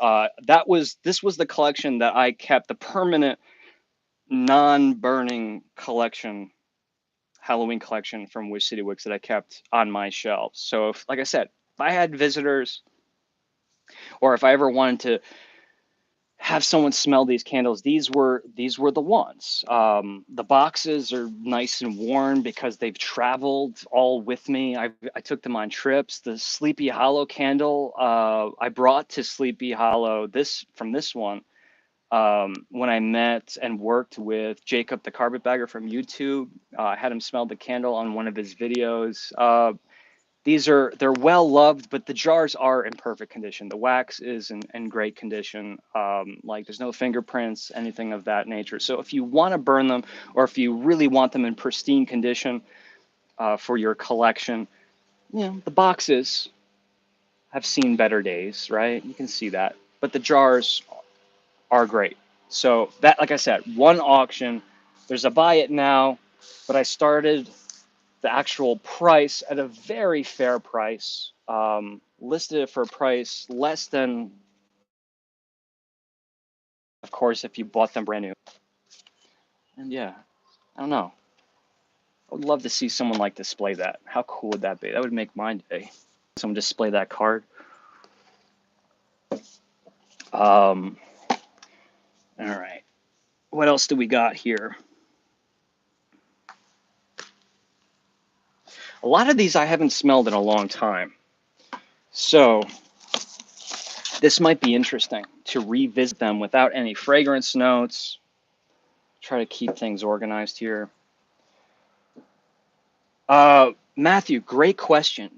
Speaker 1: This was the collection that I kept, the permanent non-burning collection, Halloween collection from City Wicks that I kept on my shelves. So, if, like I said, if I had visitors, or if I ever wanted to have someone smell these candles, these were the ones. The boxes are nice and worn because they've traveled all with me. I took them on trips. The Sleepy Hollow candle I brought to Sleepy Hollow this one when I met and worked with Jacob the carpetbagger from YouTube. I had him smell the candle on one of his videos. They're well loved, but the jars are in perfect condition. The wax is in great condition. Like there's no fingerprints, anything of that nature. So if you want to burn them, or if you really want them in pristine condition for your collection, the boxes have seen better days, right? You can see that, but the jars are great. So that, like I said, one auction. There's a buy it now, but I started the actual price at a very fair price. Listed it for a price less than, of course, if you bought them brand new. And yeah, I don't know. I would love to see someone like display that. How cool would that be? That would make my day. Someone display that card. All right. What else do we got here? A lot of these I haven't smelled in a long time. So this might be interesting to revisit them without any fragrance notes. Try to keep things organized here. Matthew, great question.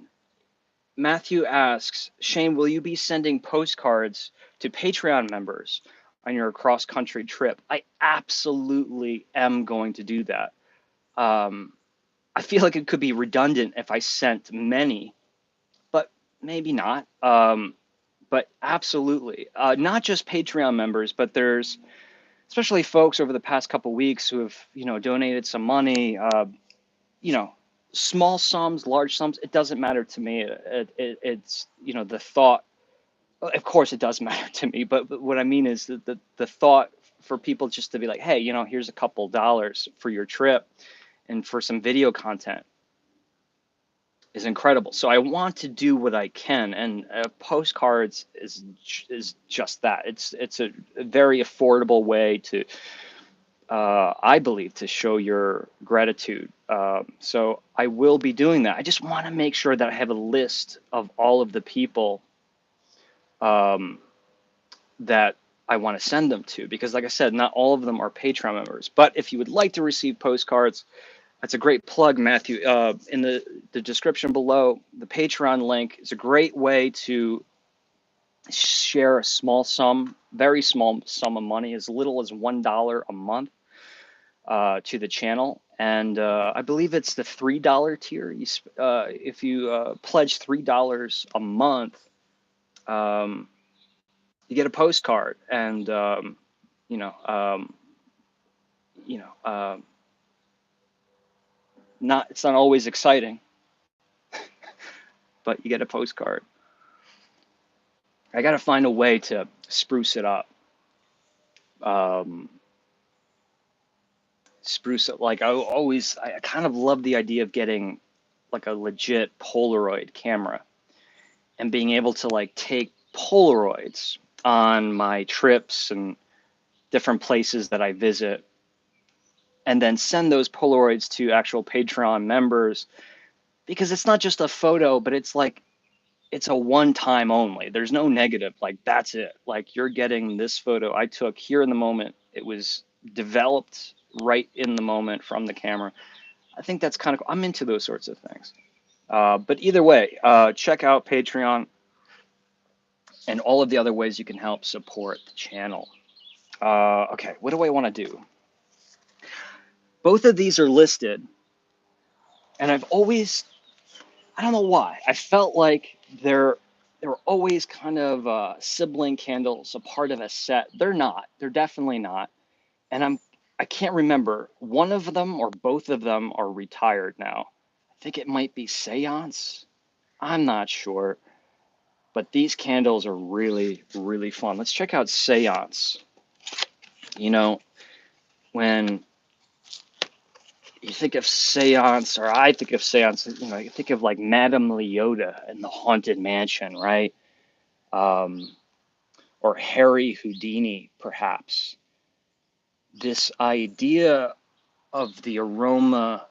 Speaker 1: Matthew asks, Shane, will you be sending postcards to Patreon members on your cross-country trip? I absolutely am going to do that. I feel like it could be redundant if I sent many, but maybe not. But absolutely, not just Patreon members, but there's especially folks over the past couple weeks who have, donated some money, small sums, large sums. It doesn't matter to me. It's, the thought, of course it does matter to me, but what I mean is that the thought for people just to be like, hey, here's a couple dollars for your trip and for some video content is incredible. So I want to do what I can, and postcards is just that. It's a very affordable way to, I believe, to show your gratitude. So I will be doing that. I just want to make sure that I have a list of all of the people that I want to send them to, because like I said, not all of them are Patreon members. But if you would like to receive postcards, that's a great plug, Matthew. In the description below, the Patreon link is a great way to share a small sum, very small sum of money, as little as $1 a month to the channel. And I believe it's the $3 tier. If you pledge $3 a month, you get a postcard, and you know, um, you know, it's not always exciting, but you get a postcard. I got to find a way to spruce it up. Spruce it, like I kind of love the idea of getting like a legit Polaroid camera and being able to like take Polaroids on my trips and different places that I visit, and then send those Polaroids to actual Patreon members, because it's not just a photo, but it's like, it's a one time only. There's no negative. Like, that's it. Like, you're getting this photo I took here in the moment. It was developed right in the moment from the camera. I think that's kind of, I'm into those sorts of things. But either way, check out Patreon and all of the other ways you can help support the channel. Okay, what do I want to do? Both of these are listed, and I've always, I don't know why, I felt like they're always kind of sibling candles, a part of a set. They're not. They're definitely not. And I can't remember. One of them or both of them are retired now. I think it might be Seance. I'm not sure. But these candles are really, really fun. Let's check out Seance. When you think of seance, or I think of seance, you think of like Madame Leota in the Haunted Mansion, right? Um, or Harry Houdini, perhaps. This idea of the aroma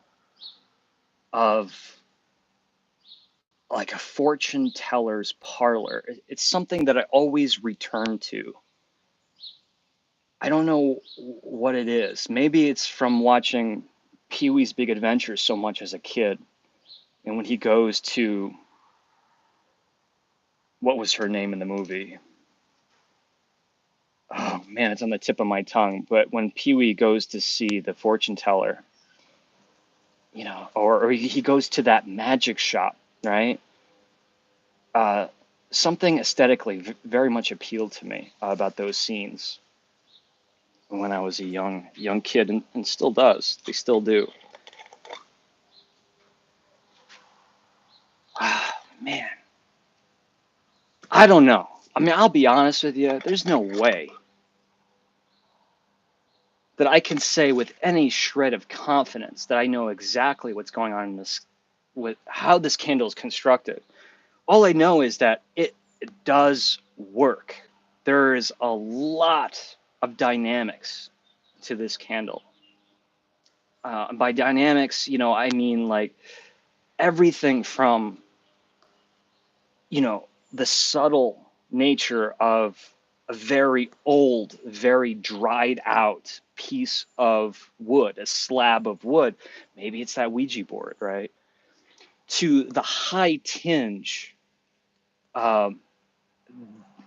Speaker 1: of like a fortune teller's parlor. It's something that I always return to. I don't know what it is. Maybe it's from watching Pee-wee's Big Adventure so much as a kid. And when he goes to, what was her name in the movie? Oh man, it's on the tip of my tongue. But when Pee-wee goes to see the fortune teller, or he goes to that magic shop, right? Uh, Something aesthetically very much appealed to me about those scenes when I was a young kid, and still does. They still do. Ah, man, I don't know. I mean, I'll be honest with you. There's no way that I can say with any shred of confidence that I know exactly what's going on in this, with how this candle is constructed. All I know is that it does work. There is a lot of dynamics to this candle. By dynamics, I mean like everything from, the subtle nature of a very old, very dried out piece of wood, a slab of wood. Maybe it's that Ouija board, right? To the high tinge, um,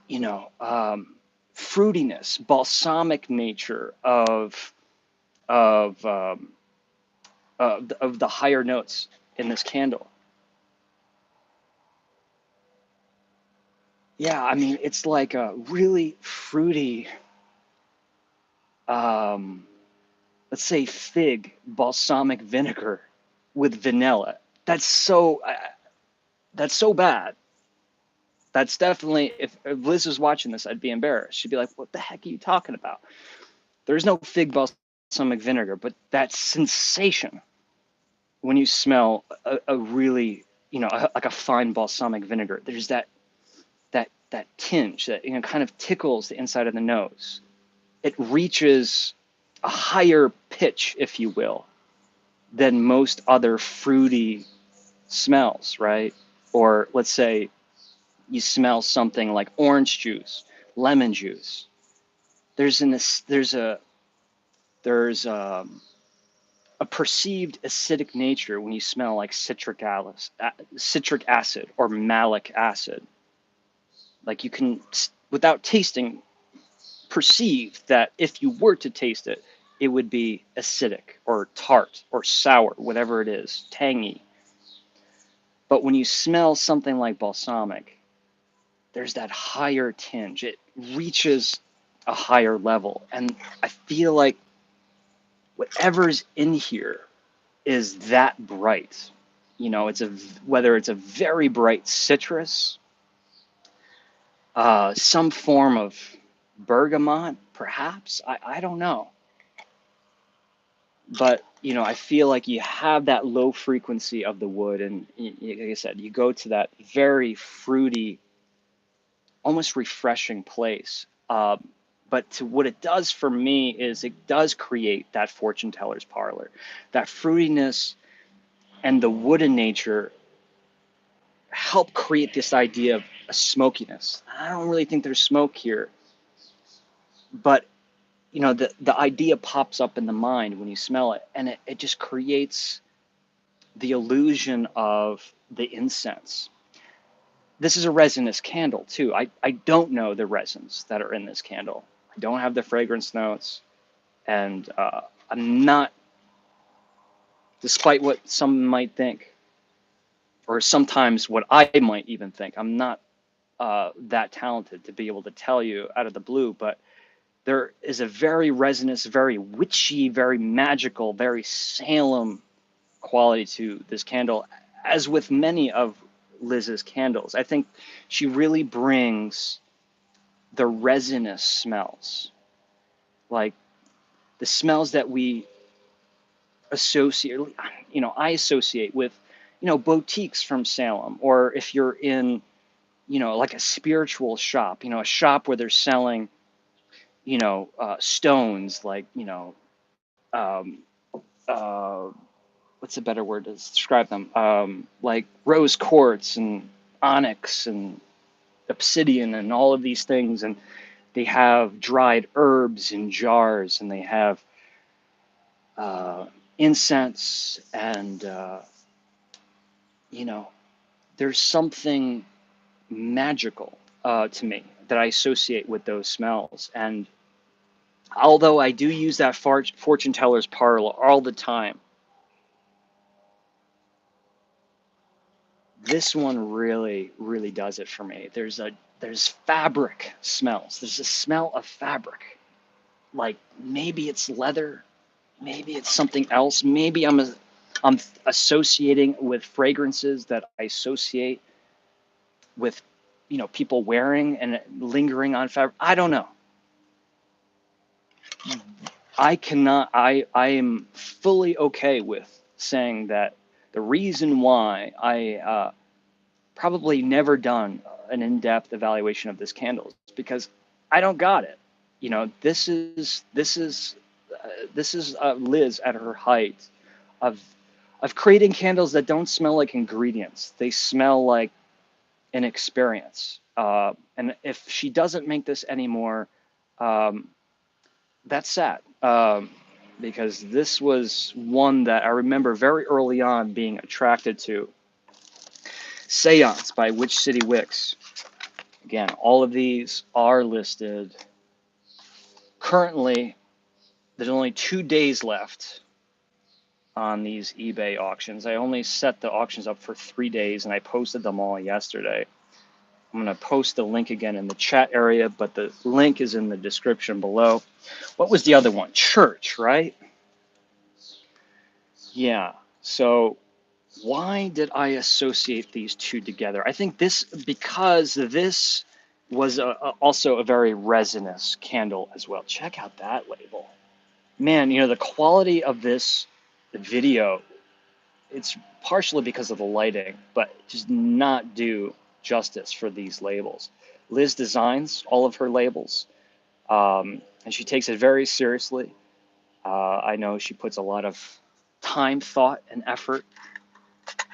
Speaker 1: you know, um, fruitiness, balsamic nature of of the higher notes in this candle. Yeah, I mean, it's like a really fruity, um, let's say fig balsamic vinegar with vanilla. That's so that's so bad. That's definitely, if Liz was watching this, I'd be embarrassed. She'd be like, "What the heck are you talking about?" There's no fig balsamic vinegar, but that sensation when you smell a really, like a fine balsamic vinegar. There's that tinge that kind of tickles the inside of the nose. It reaches a higher pitch, if you will, than most other fruity smells, right? Or let's say you smell something like orange juice, lemon juice. There's an there's a perceived acidic nature when you smell like citric acid or malic acid. Like you can, without tasting, perceive that if you were to taste it, it would be acidic or tart or sour, whatever it is, tangy. But when you smell something like balsamic, there's that higher tinge. It reaches a higher level. And I feel like whatever's in here is that bright. It's whether it's a very bright citrus, some form of bergamot, perhaps. I don't know. But, I feel like you have that low frequency of the wood. And like I said, you go to that very fruity, almost refreshing place. But what it does for me is it does create that fortune teller's parlor. That fruitiness and the wooden nature help create this idea of a smokiness. I don't really think there's smoke here, but the idea pops up in the mind when you smell it, and it just creates the illusion of the incense. This is a resinous candle too. I don't know the resins that are in this candle. I don't have the fragrance notes, and I'm not, despite what some might think, or sometimes what I might even think, I'm not that talented to be able to tell you out of the blue, but there is a very resinous, very witchy, very magical, very Salem quality to this candle, as with many of Liz's candles. I think she really brings the resinous smells, like the smells that we associate, I associate with, boutiques from Salem, or if you're in, like a spiritual shop, a shop where they're selling, stones, like, um, uh, what's a better word to describe them? Like rose quartz and onyx and obsidian and all of these things. And they have dried herbs in jars, and they have uh, incense, and, you know, there's something magical to me that I associate with those smells. And although I do use that fortune teller's parlor all the time, this one really, really does it for me. There's fabric smells. There's a smell of fabric. Like maybe it's leather, maybe it's something else. Maybe I'm associating with fragrances that I associate with, people wearing and lingering on fabric. I don't know. I cannot. I am fully okay with saying that the reason why I probably never done an in-depth evaluation of this candle is because I don't got it. This is Liz at her height of creating candles that don't smell like ingredients. They smell like an experience. And if she doesn't make this anymore, um, that's sad. Because this was one that I remember very early on being attracted to. Seance by City Wicks. Again, all of these are listed. Currently, there's only 2 days left on these eBay auctions. I only set the auctions up for 3 days, and I posted them all yesterday. I'm going to post the link again in the chat area, but the link is in the description below. What was the other one? Church, right? Yeah. So why did I associate these two together? I think because this was also a very resinous candle as well. Check out that label. Man, the quality of this video, it's partially because of the lighting, but it does not do justice for these labels. Liz designs all of her labels, and she takes it very seriously. I know she puts a lot of time, thought, and effort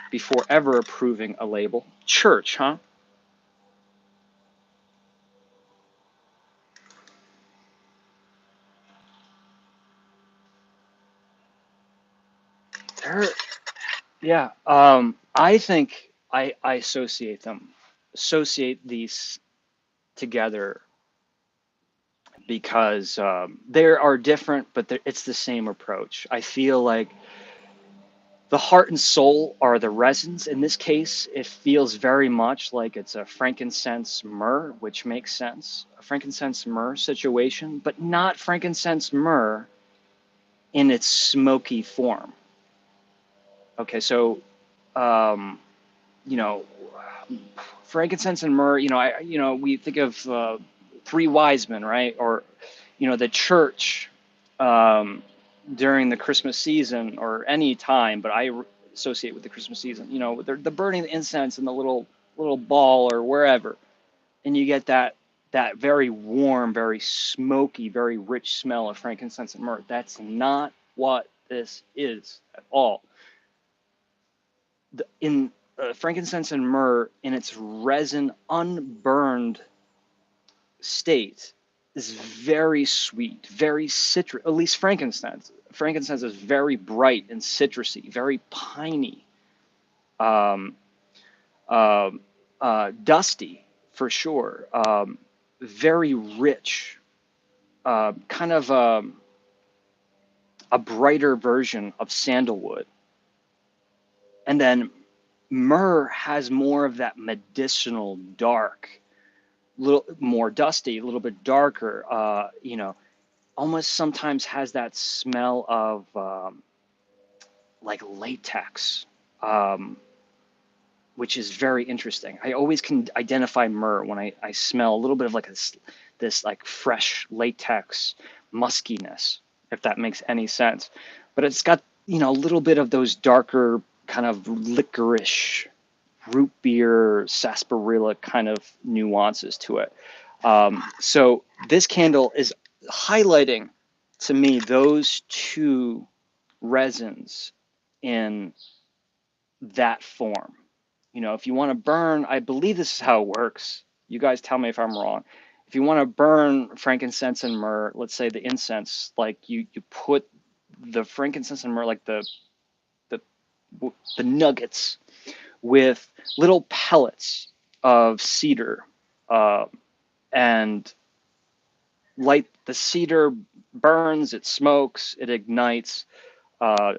Speaker 1: before ever approving a label. Church, huh? There, yeah. I think I associate these together because they are different, but it's the same approach. I feel like the heart and soul are the resins. In this case, it feels very much like it's a frankincense myrrh, which makes sense. A frankincense myrrh situation, but not frankincense myrrh in its smoky form. Okay, so um, you know, frankincense and myrrh. We think of three wise men, right? Or the church during the Christmas season or any time, but I associate with the Christmas season. The burning the incense in the little ball or wherever, and you get that very warm, very smoky, very rich smell of frankincense and myrrh. That's not what this is at all. In frankincense and myrrh, in its resin unburned state, is very sweet, very citrus. At least frankincense. Frankincense is very bright and citrusy, very piney, um, uh, dusty for sure, very rich, kind of a brighter version of sandalwood. And then myrrh has more of that medicinal dark, little more dusty, a little bit darker, almost sometimes has that smell of like latex, um, which is very interesting. I always can identify myrrh when I smell a little bit of like this like fresh latex muskiness, if that makes any sense. But it's got a little bit of those darker kind of licorice, root beer, sarsaparilla kind of nuances to it. So this candle is highlighting to me those two resins in that form. If you want to burn, I believe this is how it works. You guys tell me if I'm wrong. If you want to burn frankincense and myrrh, let's say the incense, like you put the frankincense and myrrh, like the the nuggets with little pellets of cedar, uh, and light the cedar, burns, it smokes, it ignites, uh,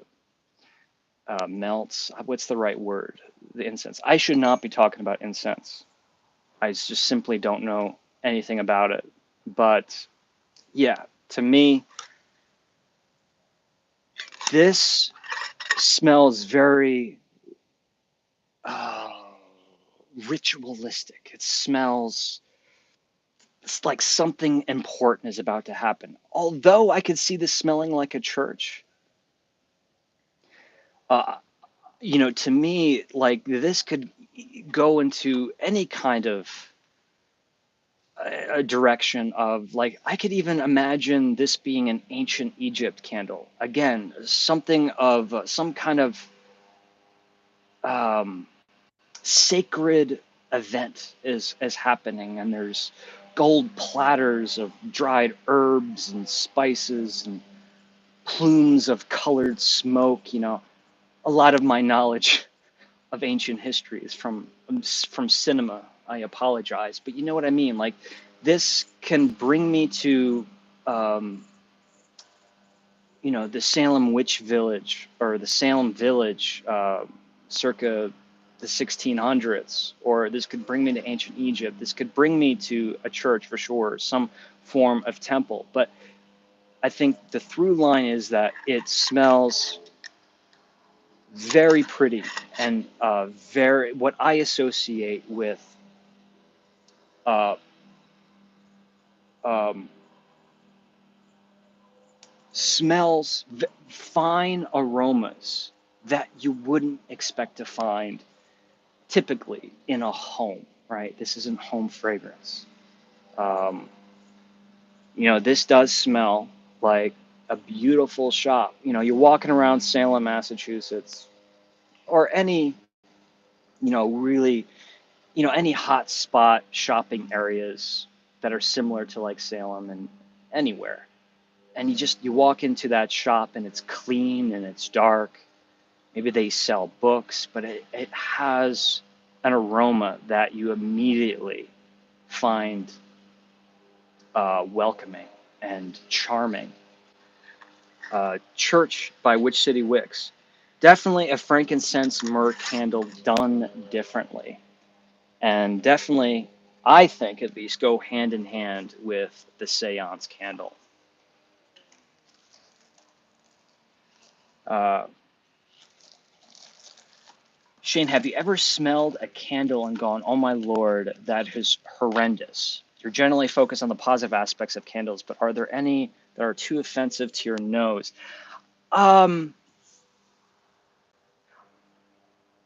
Speaker 1: melts. What's the right word? The incense. I should not be talking about incense. I just simply don't know anything about it. But yeah, to me, this smells very uh, ritualistic. It smells, it's like something important is about to happen. Although I could see this smelling like a church, uh, to me, like this could go into any kind of a direction of, like, I could even imagine this being an ancient Egypt candle. Again, something of some kind of um, sacred event is happening, and there's gold platters of dried herbs and spices and plumes of colored smoke. A lot of my knowledge of ancient history is from cinema. I apologize, but you know what I mean. Like, this can bring me to um, the Salem witch village, or the Salem village, circa the 1600s, or this could bring me to ancient Egypt. This could bring me to a church for sure, some form of temple. But I think the through line is that it smells very pretty, and very what I associate with uh, um, smells, fine aromas that you wouldn't expect to find typically in a home, right? This isn't home fragrance. Um, this does smell like a beautiful shop. You're walking around Salem, Massachusetts, or any, really, any hot spot shopping areas that are similar to like Salem and anywhere. And you walk into that shop and it's clean and it's dark. Maybe they sell books, but it has an aroma that you immediately find welcoming and charming. Church by City Wicks. Definitely a frankincense myrrh candle done differently. And definitely, I think at least, go hand in hand with the seance candle. Uh, Shane, have you ever smelled a candle and gone, oh my lord, that is horrendous? You're generally focused on the positive aspects of candles, but are there any that are too offensive to your nose? Um,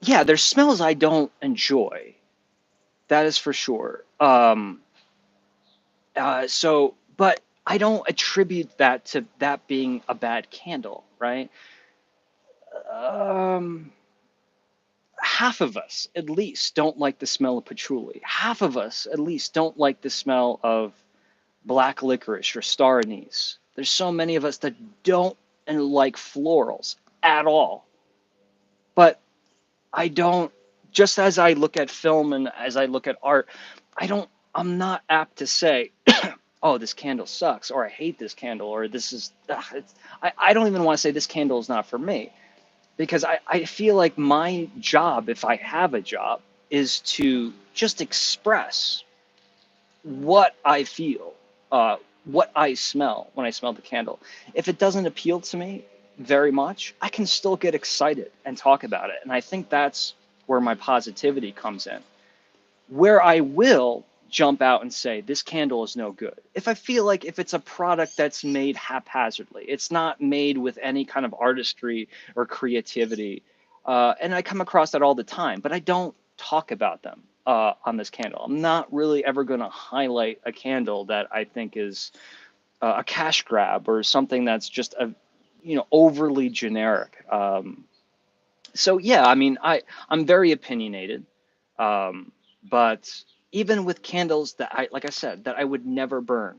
Speaker 1: yeah, there's smells I don't enjoy. That is for sure. But I don't attribute that to that being a bad candle, right? Um, Half of us, at least, don't like the smell of patchouli. Half of us, at least, don't like the smell of black licorice or star anise. There's so many of us that don't and like florals at all. But I don't, just as I look at film and as I look at art, I'm not apt to say, oh, this candle sucks, or I hate this candle, or this is, I don't even want to say this candle is not for me, because I feel like my job, if I have a job, is to just express what I feel, what I smell when I smell the candle. If it doesn't appeal to me very much, I can still get excited and talk about it. And I think that's where my positivity comes in. Where I will jump out and say this candle is no good. If I feel like if it's a product that's made haphazardly, it's not made with any kind of artistry or creativity, and I come across that all the time, but I don't talk about them on this candle. I'm not really ever going to highlight a candle that I think is a cash grab or something that's just a overly generic. So yeah, I mean, I'm very opinionated, but even with candles that like I said, that I would never burn.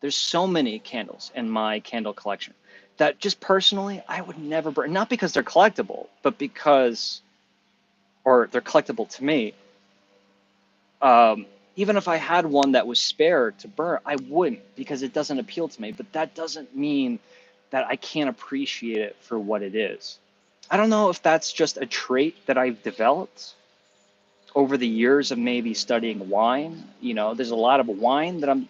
Speaker 1: There's so many candles in my candle collection that just personally I would never burn. Not because they're collectible, but because, or they're collectible to me. Um, Even if I had one that was spare to burn, I wouldn't because it doesn't appeal to me. But that doesn't mean that I can't appreciate it for what it is. I don't know if that's just a trait that I've developed over the years of maybe studying wine. There's a lot of wine that and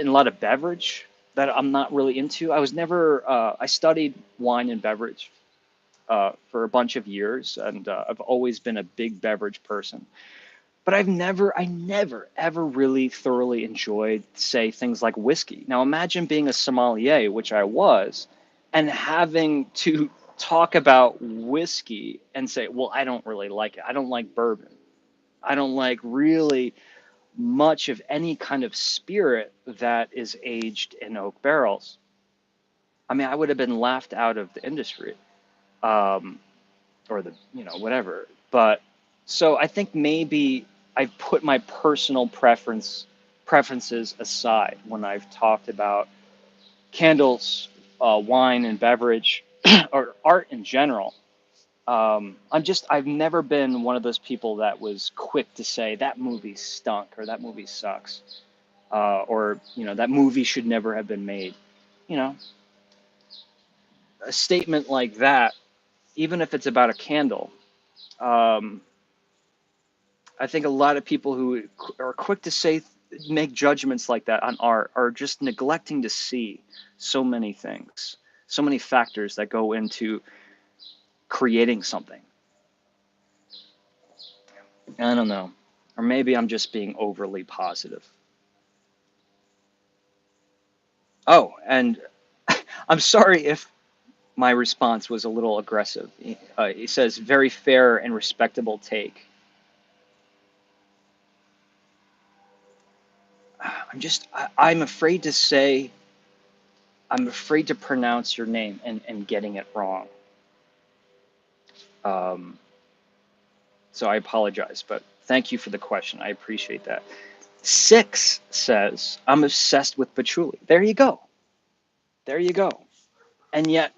Speaker 1: a lot of beverage that I'm not really into. I was never, I studied wine and beverage for a bunch of years, and I've always been a big beverage person. But I never, ever really thoroughly enjoyed, say, things like whiskey. Now imagine being a sommelier, which I was, and having to talk about whiskey and say, well, I don't really like it. I don't like bourbon. I don't like really much of any kind of spirit that is aged in oak barrels. I mean, I would have been laughed out of the industry, um, or whatever. But so I think maybe I've put my personal preferences aside when I've talked about candles, wine and beverage, or art in general. I've never been one of those people that was quick to say that movie stunk or that movie sucks, or that movie should never have been made. You know, a statement like that, even if it's about a candle, um, I think a lot of people who are quick to say make judgments like that on art are just neglecting to see so many things, so many factors that go into creating something. I don't know. Or maybe I'm just being overly positive. Oh, and I'm sorry if my response was a little aggressive. He says, very fair and respectable take. I'm afraid to say, I'm afraid to pronounce your name and getting it wrong. Um, so I apologize, but thank you for the question. I appreciate that. Six says, I'm obsessed with patchouli. There you go. There you go. And yet,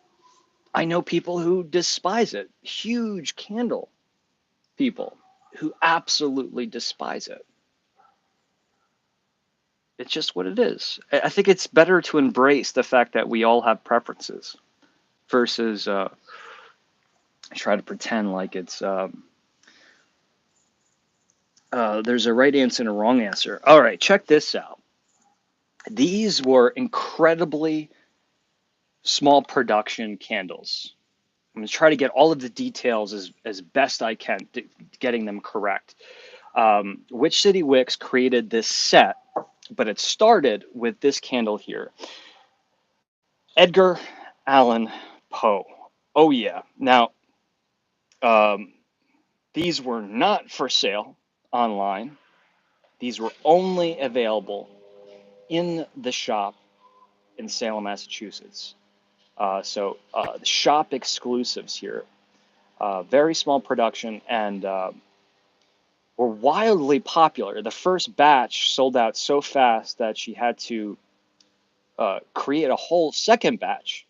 Speaker 1: I know people who despise it. Huge candle people who absolutely despise it. It's just what it is. I think it's better to embrace the fact that we all have preferences versus try to pretend like there's a right answer and a wrong answer. All right, check this out. These were incredibly small production candles. I'm going to try to get all of the details as best I can, getting them correct. Which City Wicks created this set, but it started with this candle here. Edgar Allan Poe. Oh, yeah. Now, um, these were not for sale online. These were only available in the shop in Salem, Massachusetts. The shop exclusives here. Very small production and were wildly popular. The first batch sold out so fast that she had to create a whole second batch.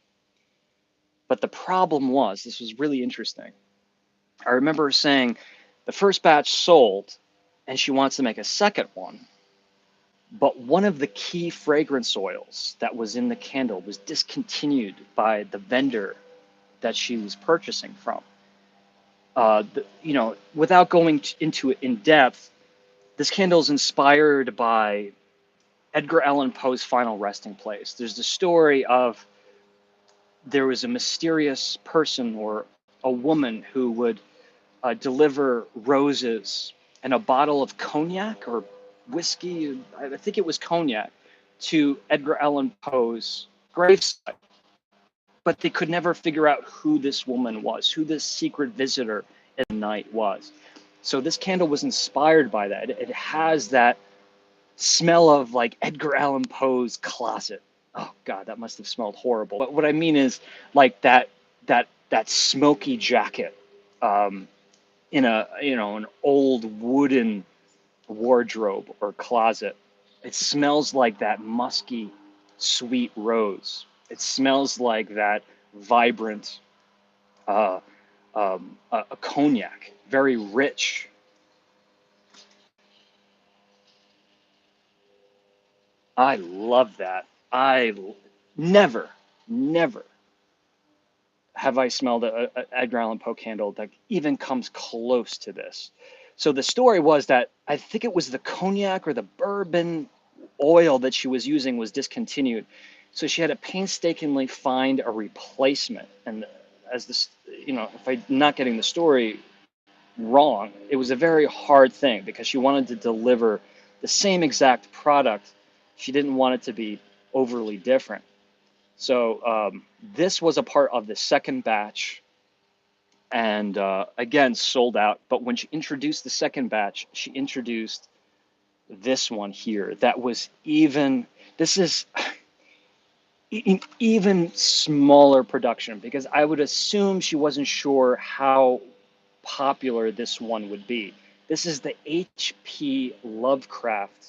Speaker 1: But the problem was, this was really interesting. I remember her saying the first batch sold and she wants to make a second one. But one of the key fragrance oils that was in the candle was discontinued by the vendor that she was purchasing from. Without going into it in depth, this candle is inspired by Edgar Allan Poe's Final Resting Place. There's the story of there was a mysterious person or a woman who would deliver roses and a bottle of cognac or whiskey, I think it was cognac, to Edgar Allan Poe's gravesite. But they could never figure out who this woman was, who this secret visitor at night was. So this candle was inspired by that. It has that smell of like Edgar Allan Poe's closet. Oh God, that must have smelled horrible. But what I mean is like that smoky jacket um, in a an old wooden wardrobe or closet. It smells like that musky, sweet rose. It smells like that vibrant uh, a cognac, very rich. I love that. Never, never have I smelled a Edgar Allan Poe candle that even comes close to this. So the story was that I think it was the cognac or the bourbon oil that she was using was discontinued. So she had to painstakingly find a replacement. And as this, if I'm not getting the story wrong, it was a very hard thing because she wanted to deliver the same exact product. She didn't want it to be overly different. So this was a part of the second batch, and again sold out. But when she introduced the second batch, she introduced this one here. That was even. This is even smaller production because I would assume she wasn't sure how popular this one would be. This is the H.P. Lovecraft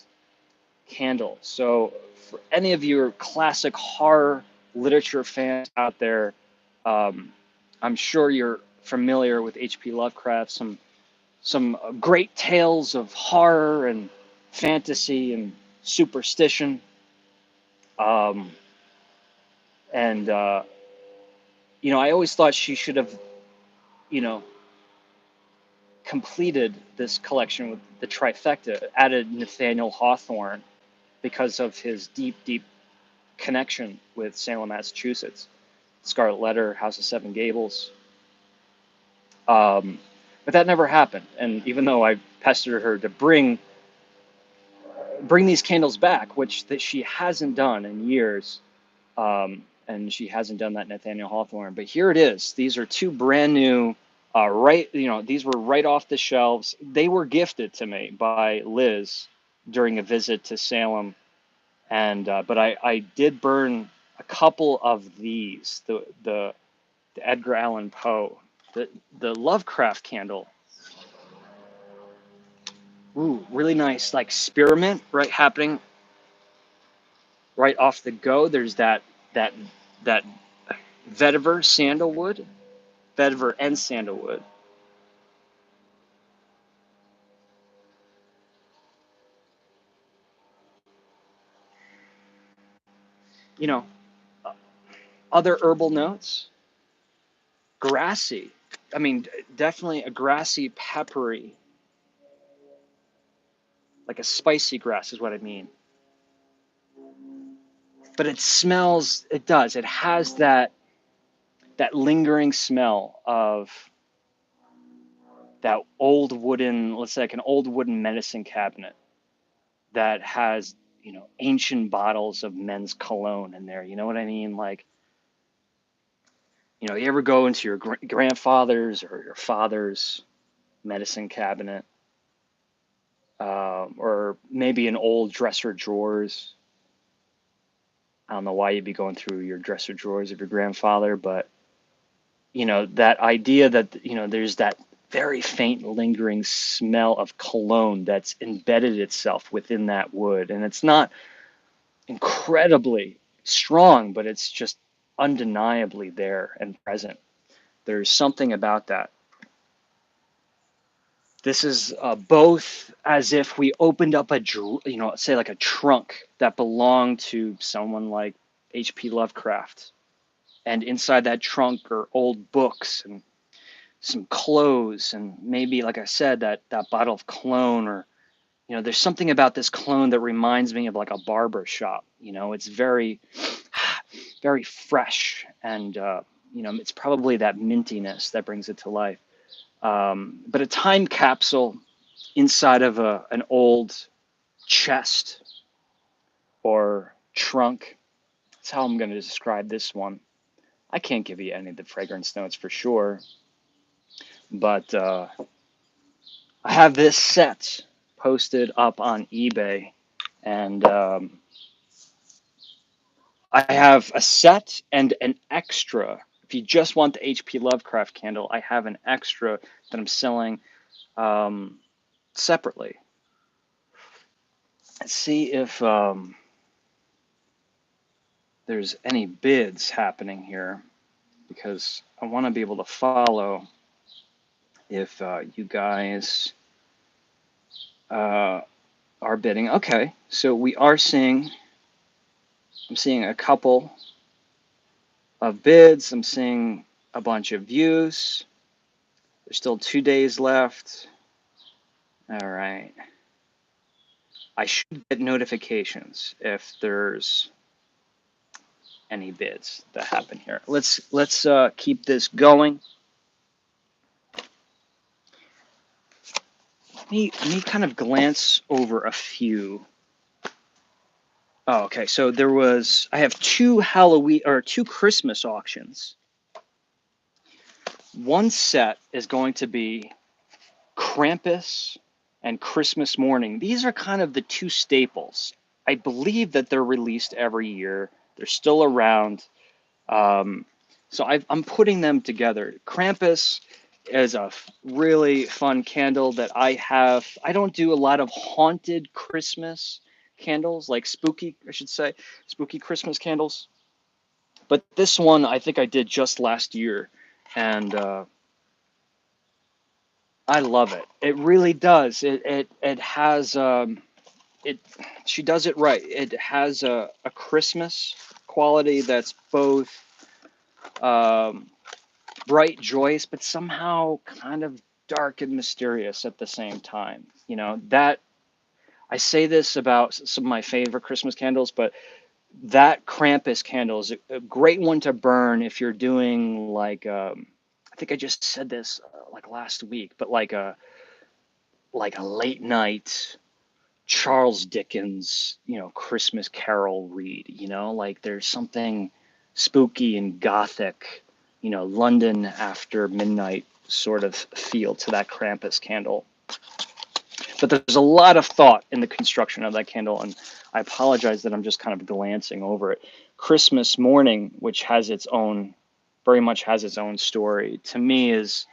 Speaker 1: candle. So for any of your classic horror literature fans out there, I'm sure you're familiar with H.P. Lovecraft. Some great tales of horror and fantasy and superstition. Um, and I always thought she should have, you know, completed this collection with the trifecta, added Nathaniel Hawthorne because of his deep, deep connection with Salem, Massachusetts, Scarlet Letter, House of Seven Gables. But that never happened. And even though I pestered her to bring these candles back, which that she hasn't done in years, and she hasn't done that Nathaniel Hawthorne. But here it is. These are two brand new, these were right off the shelves. They were gifted to me by Liz during a visit to Salem. And but I did burn a couple of these, the Edgar Allan Poe, the Lovecraft candle. Ooh, really nice, like spearmint, right, happening right off the go. There's that that vetiver sandalwood, vetiver and sandalwood. You know, other herbal notes, grassy. I mean, definitely a grassy, peppery, like a spicy grass is what I mean. But it smells. It does. It has that lingering smell of that old wooden, let's say like an old wooden medicine cabinet that has, ancient bottles of men's cologne in there. You know what I mean? Like, you ever go into your grandfather's or your father's medicine cabinet, or maybe an old dresser drawers. I don't know why you'd be going through your dresser drawers of your grandfather, but that idea that, there's that very faint lingering smell of cologne that's embedded itself within that wood. And it's not incredibly strong, but it's just undeniably there and present. There's something about that. This is both as if we opened up say like a trunk that belonged to someone like H.P. Lovecraft. And inside that trunk are old books and some clothes and maybe, like I said, that bottle of cologne, or there's something about this cologne that reminds me of like a barber shop. It's very very fresh, and it's probably that mintiness that brings it to life. But a time capsule inside of an old chest or trunk. That's how I'm going to describe this one. I can't give you any of the fragrance notes for sure, but I have this set posted up on eBay, and I have a set and an extra. If you just want the H.P. Lovecraft candle, I have an extra that I'm selling separately. Let's see if there's any bids happening here, because I want to be able to follow if you guys are bidding. Okay, so we are seeing, I'm seeing a couple of bids. I'm seeing a bunch of views. There's still 2 days left. All right. I should get notifications if there's any bids that happen here. Let's keep this going. Let me kind of glance over a few. Oh, okay. So I have two Halloween or two Christmas auctions. One set is going to be Krampus and Christmas Morning. These are kind of the two staples. I believe that they're released every year. They're still around. So I'm putting them together. Krampus is a really fun candle that I have. I don't do a lot of haunted Christmas candles, like spooky, I should say, spooky Christmas candles. But this one I think I did just last year, and I love it. It really does. It has it. She does it right. It has a Christmas quality that's both um, bright, joyous, but somehow kind of dark and mysterious at the same time. You know, that I say this about some of my favorite Christmas candles, but that Krampus candle is a great one to burn if you're doing like I think I just said this like last week, but like a late night Charles Dickens, Christmas Carol read, like there's something spooky and gothic, London after midnight sort of feel to that Krampus candle. But there's a lot of thought in the construction of that candle, and I apologize that I'm just kind of glancing over it. Christmas Morning, which very much has its own story, to me is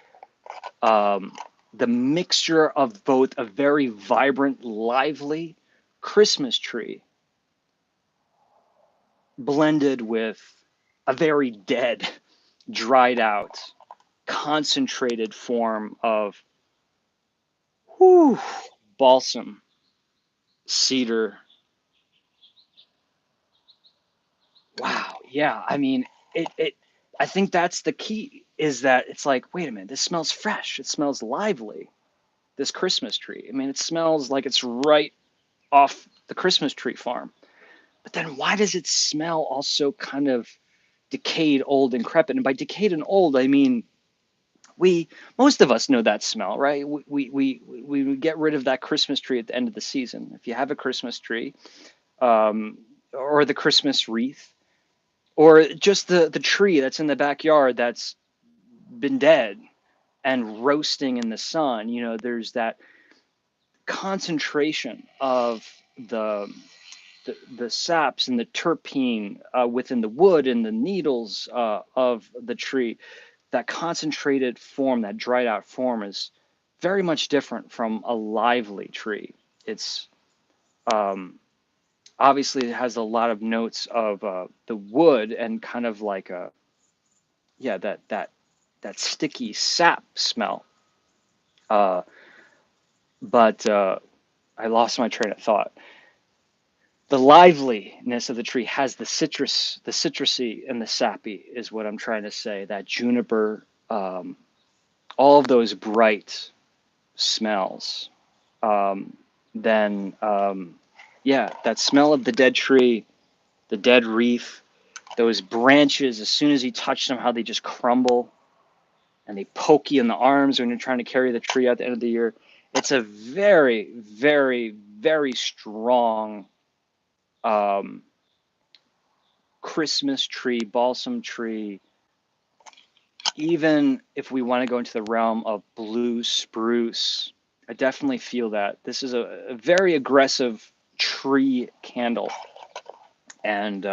Speaker 1: the mixture of both a very vibrant, lively Christmas tree blended with a very dead, dried out, concentrated form of balsam, cedar. Wow. Yeah. I mean, I think that's the key, is that it's like, wait a minute, this smells fresh. It smells lively, this Christmas tree. I mean, it smells like it's right off the Christmas tree farm. But then why does it smell also kind of decayed, old, and decrepit? And by decayed and old, I mean, most of us know that smell, right? We get rid of that Christmas tree at the end of the season. If you have a Christmas tree, or the Christmas wreath, or just the tree that's in the backyard that's been dead and roasting in the sun, there's that concentration of the saps and the terpene within the wood and the needles of the tree. That concentrated form, that dried out form, is very much different from a lively tree. It's obviously it has a lot of notes of the wood and kind of like that sticky sap smell. But I lost my train of thought. The liveliness of the tree has the citrusy and the sappy is what I'm trying to say. That juniper, all of those bright smells. Then, yeah, that smell of the dead tree, the dead reef, those branches, as soon as you touch them, how they just crumble and they poke you in the arms when you're trying to carry the tree at the end of the year. It's a very, very, very strong um, Christmas tree, balsam tree. Even if we want to go into the realm of blue spruce, I definitely feel that this is a very aggressive tree candle. And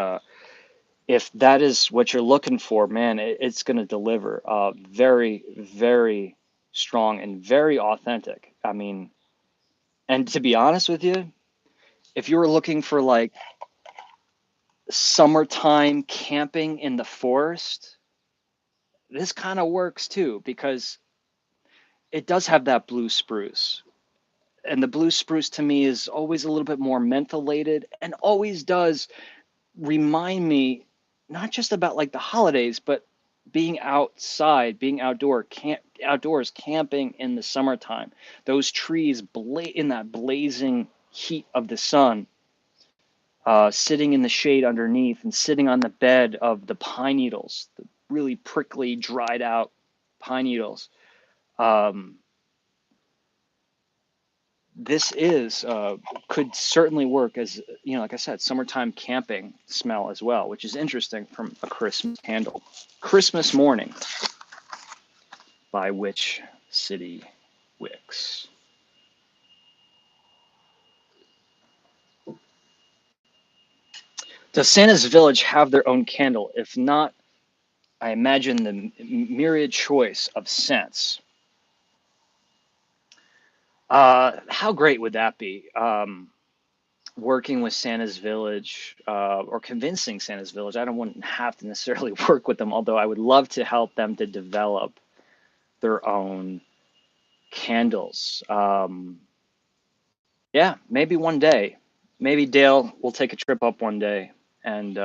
Speaker 1: if that is what you're looking for, man, it's going to deliver. Very, very strong and very authentic. I mean, and to be honest with you, if you were looking for like summertime camping in the forest, this kind of works too, because it does have that blue spruce. And the blue spruce to me is always a little bit more mentholated and always does remind me not just about like the holidays, but being outside, being outdoors, camping in the summertime. Those trees in that blazing heat of the sun, sitting in the shade underneath and sitting on the bed of the pine needles, the really prickly, dried out pine needles. Um, this is could certainly work as, like I said, summertime camping smell as well, which is interesting from a Christmas candle. Christmas Morning by which City Wicks. Does Santa's Village have their own candle? If not, I imagine the myriad choice of scents. How great would that be? Working with Santa's Village, or convincing Santa's Village. Wouldn't have to necessarily work with them, although I would love to help them to develop their own candles. Yeah, maybe one day. Maybe Dale will take a trip up one day, and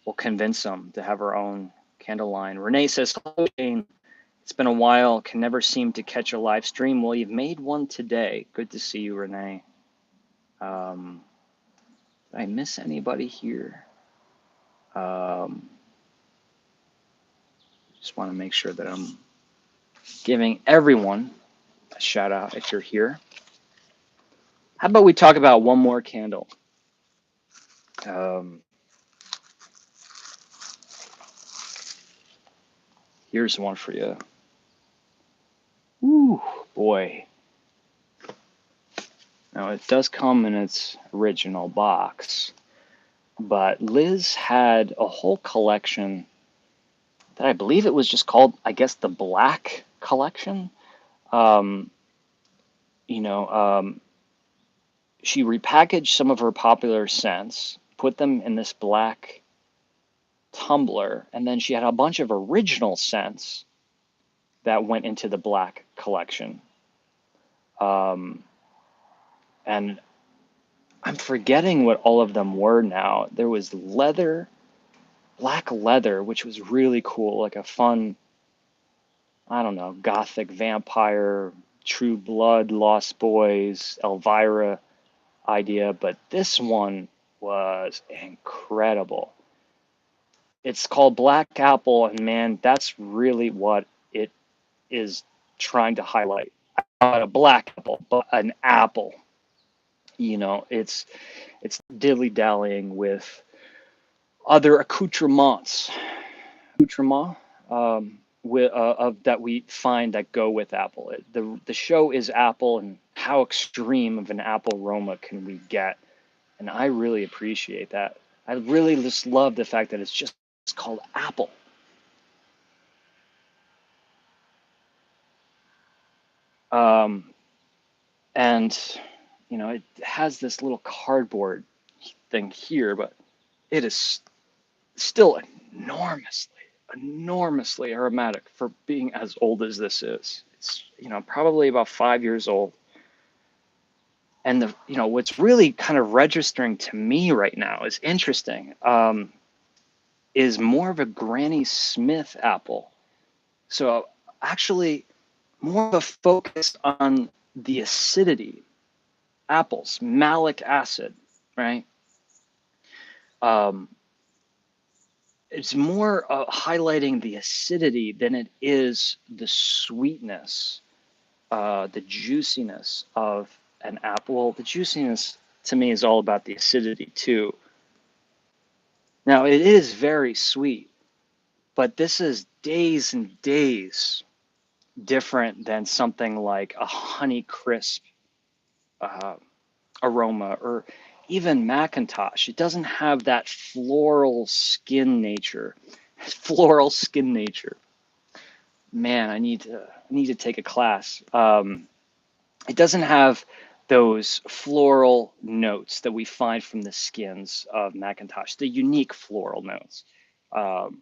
Speaker 1: we'll convince them to have our own candle line. Renee says, "Hello, Jane. It's been a while. Can never seem to catch a live stream. Well, you've made one today. Good to see you, Renee." Did I miss anybody here? Just want to make sure that I'm giving everyone a shout out if you're here. How about we talk about one more candle? Here's one for you. Ooh, boy. Now, it does come in its original box, but Liz had a whole collection that I believe it was just called, I guess, the Black Collection. Um, you know, um, she repackaged some of her popular scents, put them in this black tumbler, and then she had a bunch of original scents that went into the Black Collection. And I'm forgetting what all of them were now. There was leather, black leather, which was really cool, like a fun, I don't know, gothic vampire, True Blood, Lost Boys, Elvira idea, but this one was incredible. It's called Black Apple, and man, that's really what it is trying to highlight. Not a black apple, but an apple. It's dilly dallying with other accoutrements, that we find that go with apple. The show is apple, and how extreme of an apple aroma can we get? And I really appreciate that. I really just love the fact that it's called apple. And it has this little cardboard thing here, but it is still enormously aromatic for being as old as this is. It's probably about 5 years old. And what's really kind of registering to me right now is interesting. Is more of a Granny Smith apple. So actually more of a focus on the acidity. Apples, malic acid, right? Um, it's more highlighting the acidity than it is the sweetness, the juiciness of an apple. Well, the juiciness to me is all about the acidity too. Now, it is very sweet, but this is days and days different than something like a honey crisp uh, aroma, or even Macintosh. It doesn't have that floral skin nature. Floral skin nature. Man, I need to take a class. It doesn't have those floral notes that we find from the skins of Macintosh, the unique floral notes. Um,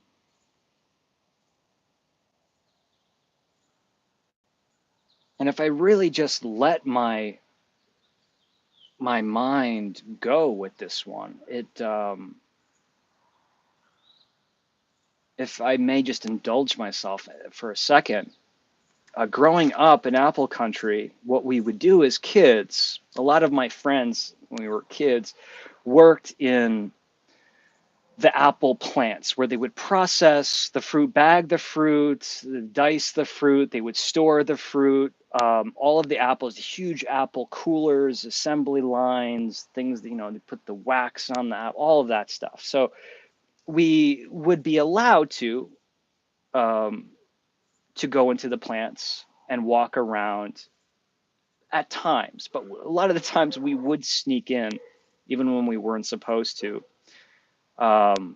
Speaker 1: and if I really just let my mind go with this one, if I may just indulge myself for a second, growing up in Apple Country, what we would do as kids, a lot of my friends when we were kids worked in the apple plants where they would process the fruit, bag the fruit, dice the fruit, they would store the fruit, all of the apples, the huge apple coolers, assembly lines, things that, they put the wax on the apple, all of that stuff. So we would be allowed um, to go into the plants and walk around at times, but a lot of the times we would sneak in, even when we weren't supposed to. Um,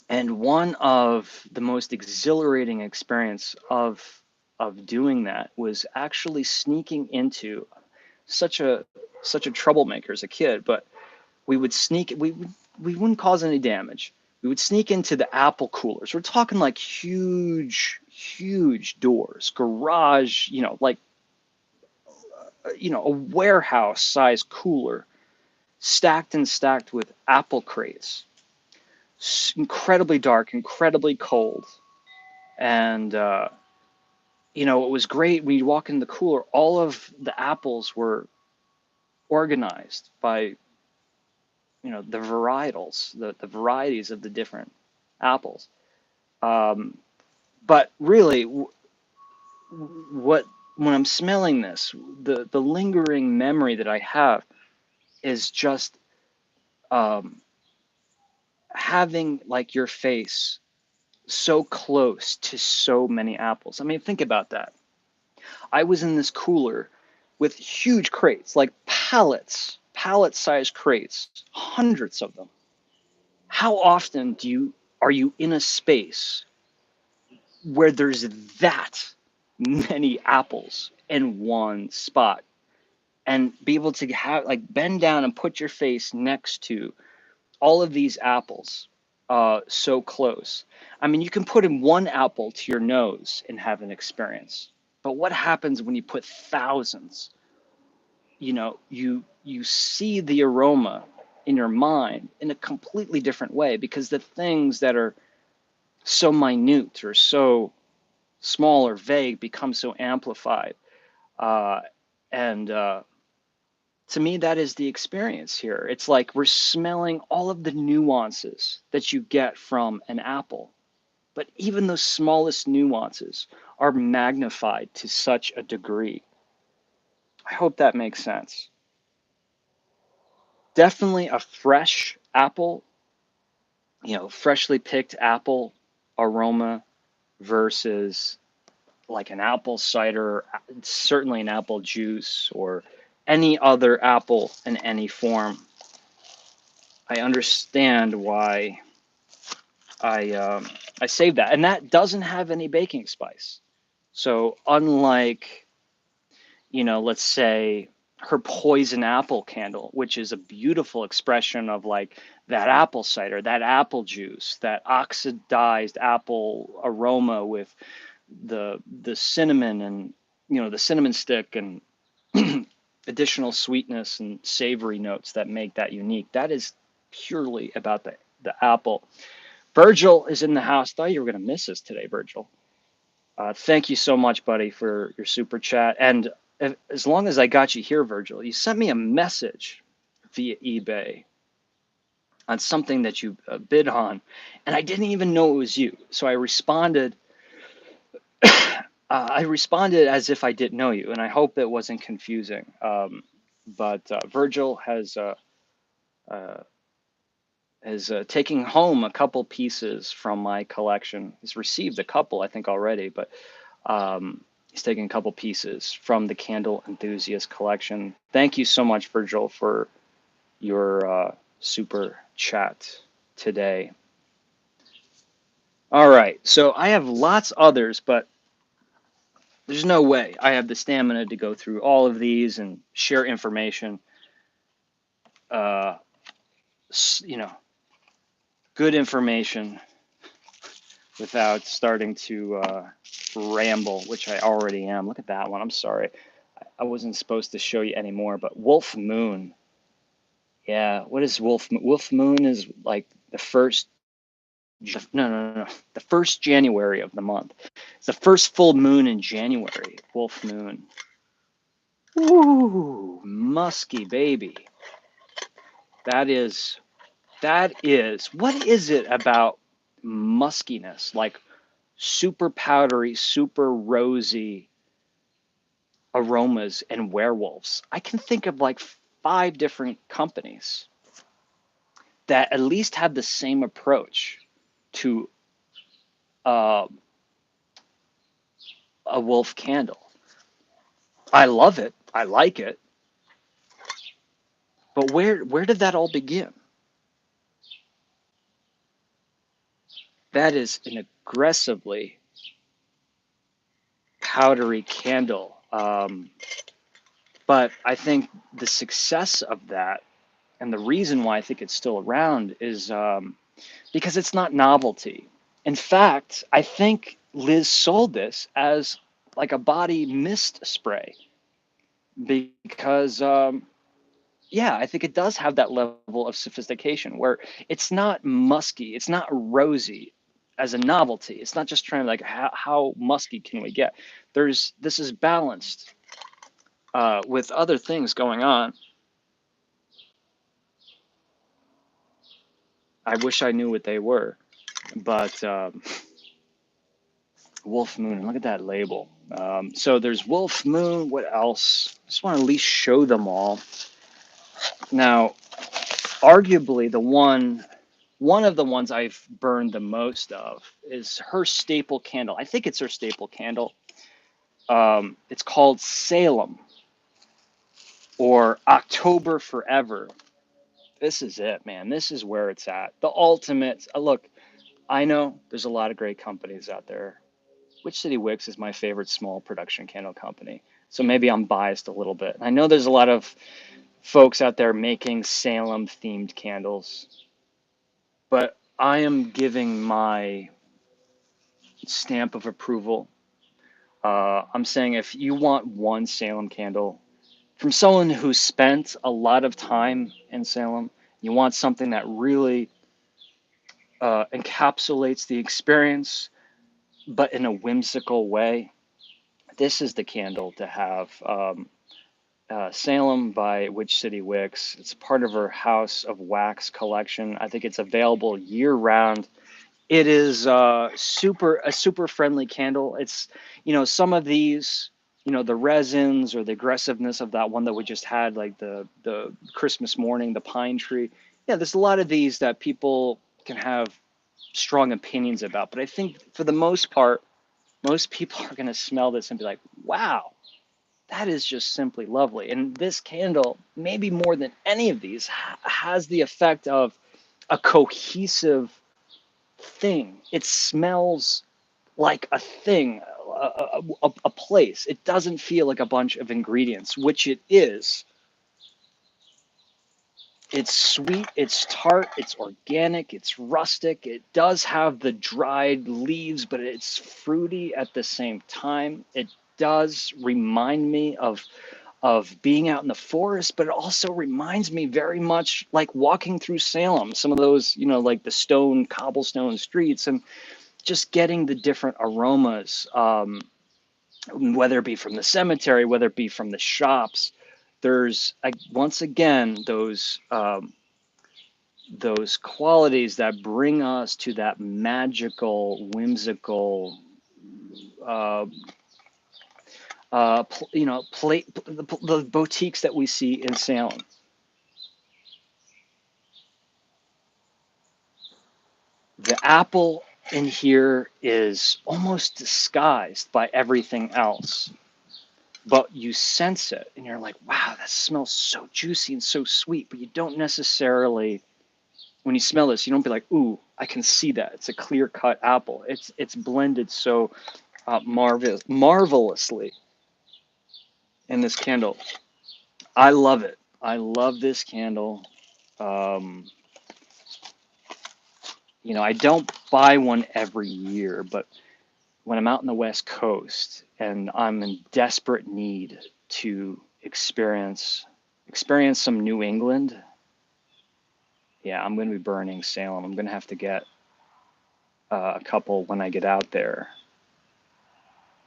Speaker 1: and one of the most exhilarating experience of doing that was actually sneaking into such a such a troublemaker as a kid, but we would sneak we wouldn't cause any damage. We would sneak into the apple coolers. We're talking like huge doors, garage, like a warehouse size cooler stacked and stacked with apple crates, incredibly dark, incredibly cold. And it was great when you walk in the cooler, all of the apples were organized by the varietals, the varieties of the different apples. um, but really, what when I'm smelling this, the lingering memory that I have is just um, having like your face so close to so many apples. I mean, think about that. I was in this cooler with huge crates, like pallet-sized crates, hundreds of them. How often are you in a space where there's that many apples in one spot, and be able to have like bend down and put your face next to all of these apples so close? I mean, you can put in one apple to your nose and have an experience. But what happens when you put thousands? You see the aroma in your mind in a completely different way, because the things that are so minute or so small or vague become so amplified. Uh, and To me, that is the experience here. It's like we're smelling all of the nuances that you get from an apple. But even those smallest nuances are magnified to such a degree. I hope that makes sense. Definitely a fresh apple, freshly picked apple aroma versus like an apple cider, certainly an apple juice, or any other apple in any form. I understand why I saved that, and that doesn't have any baking spice. So unlike, let's say her poison apple candle, which is a beautiful expression of like that apple cider, that apple juice, that oxidized apple aroma with the cinnamon and the cinnamon stick and additional sweetness and savory notes that make that unique. That is purely about the apple. Virgil is in the house. Thought you were going to miss us today, Virgil. Thank you so much, buddy, for your super chat. And as long as I got you here, Virgil, you sent me a message via eBay on something that you bid on, and I didn't even know it was you. So I responded. I responded as if I didn't know you, and I hope it wasn't confusing. But Virgil uh, has taken home a couple pieces from my collection. He's received a couple, I think, already, but he's taken a couple pieces from the Candle Enthusiast collection. Thank you so much, Virgil, for your super chat today. All right, so I have lots others, but there's no way I have the stamina to go through all of these and share information. Uh, you know, good information without starting to ramble, which I already am. Look at that one. I'm sorry. I wasn't supposed to show you anymore, but Wolf Moon. Yeah, what is Wolf Moon? Wolf Moon is like the first, no. The first January of the month. It's the first full moon in January, Wolf Moon. Ooh, musky baby. What is it about muskiness? Like super powdery, super rosy aromas and werewolves. I can think of like 5 different companies that at least have the same approach to uh, a wolf candle. I love it. I like it. But where did that all begin? That is an aggressively powdery candle. But I think the success of that and the reason why I think it's still around is because it's not novelty. In fact, I think Liz sold this as like a body mist spray because, yeah, I think it does have that level of sophistication where it's not musky, it's not rosy as a novelty. It's not just trying to like how musky can we get. This is balanced with other things going on. I wish I knew what they were, but Wolf Moon. Look at that label. So there's Wolf Moon. What else? Just want to at least show them all. Now, arguably one of the ones I've burned the most of is her staple candle. I think it's her staple candle. It's called Salem or October Forever. This is it, man. This is where it's at. The ultimate. Look, I know there's a lot of great companies out there. Which City Wicks is my favorite small production candle company. So maybe I'm biased a little bit. I know there's a lot of folks out there making Salem themed candles, but I am giving my stamp of approval. I'm saying if you want one Salem candle from someone who spent a lot of time in Salem, you want something that really encapsulates the experience, but in a whimsical way. This is the candle to have. Salem by Witch City Wicks. It's part of her House of Wax collection. I think it's available year round. It is a super friendly candle. It's some of these the resins or the aggressiveness of that one that we just had, like the Christmas morning, the pine tree. Yeah, there's a lot of these that people can have strong opinions about, but I think for the most part, most people are going to smell this and be like, wow, that is just simply lovely. And this candle, maybe more than any of these, has the effect of a cohesive thing. It smells like a thing, a place. It doesn't feel like a bunch of ingredients, which it is. It's sweet, it's tart, it's organic, it's rustic. It does have the dried leaves, but it's fruity at the same time. It does remind me of being out in the forest, but it also reminds me very much like walking through Salem, some of those, like the cobblestone streets, and just getting the different aromas, whether it be from the cemetery, whether it be from the shops. There's once again those qualities that bring us to that magical, whimsical the boutiques that we see in Salem. The apple in here is almost disguised by everything else, but you sense it and you're like, wow, that smells so juicy and so sweet, but you don't necessarily, when you smell this, you don't be like, ooh, I can see that. It's a clear cut apple. It's blended so marvelously in this candle. I love it. I love this candle. Um, I don't buy one every year, but when I'm out in the West Coast and I'm in desperate need to experience some New England, yeah, I'm going to be burning Salem. I'm going to have to get a couple when I get out there.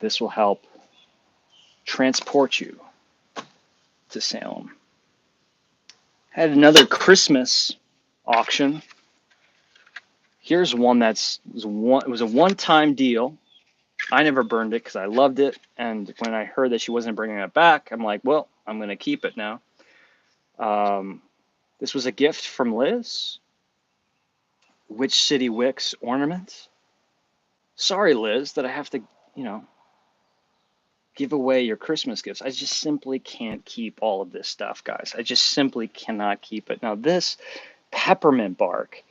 Speaker 1: This will help transport you to Salem. Had another Christmas auction. Here's one it was a one-time deal. I never burned it because I loved it, and when I heard that she wasn't bringing it back, I'm like, well, I'm going to keep it now. This was a gift from Liz. Which City Wicks ornament? Sorry, Liz, that I have to, give away your Christmas gifts. I just simply can't keep all of this stuff, guys. I just simply cannot keep it. Now, this peppermint bark,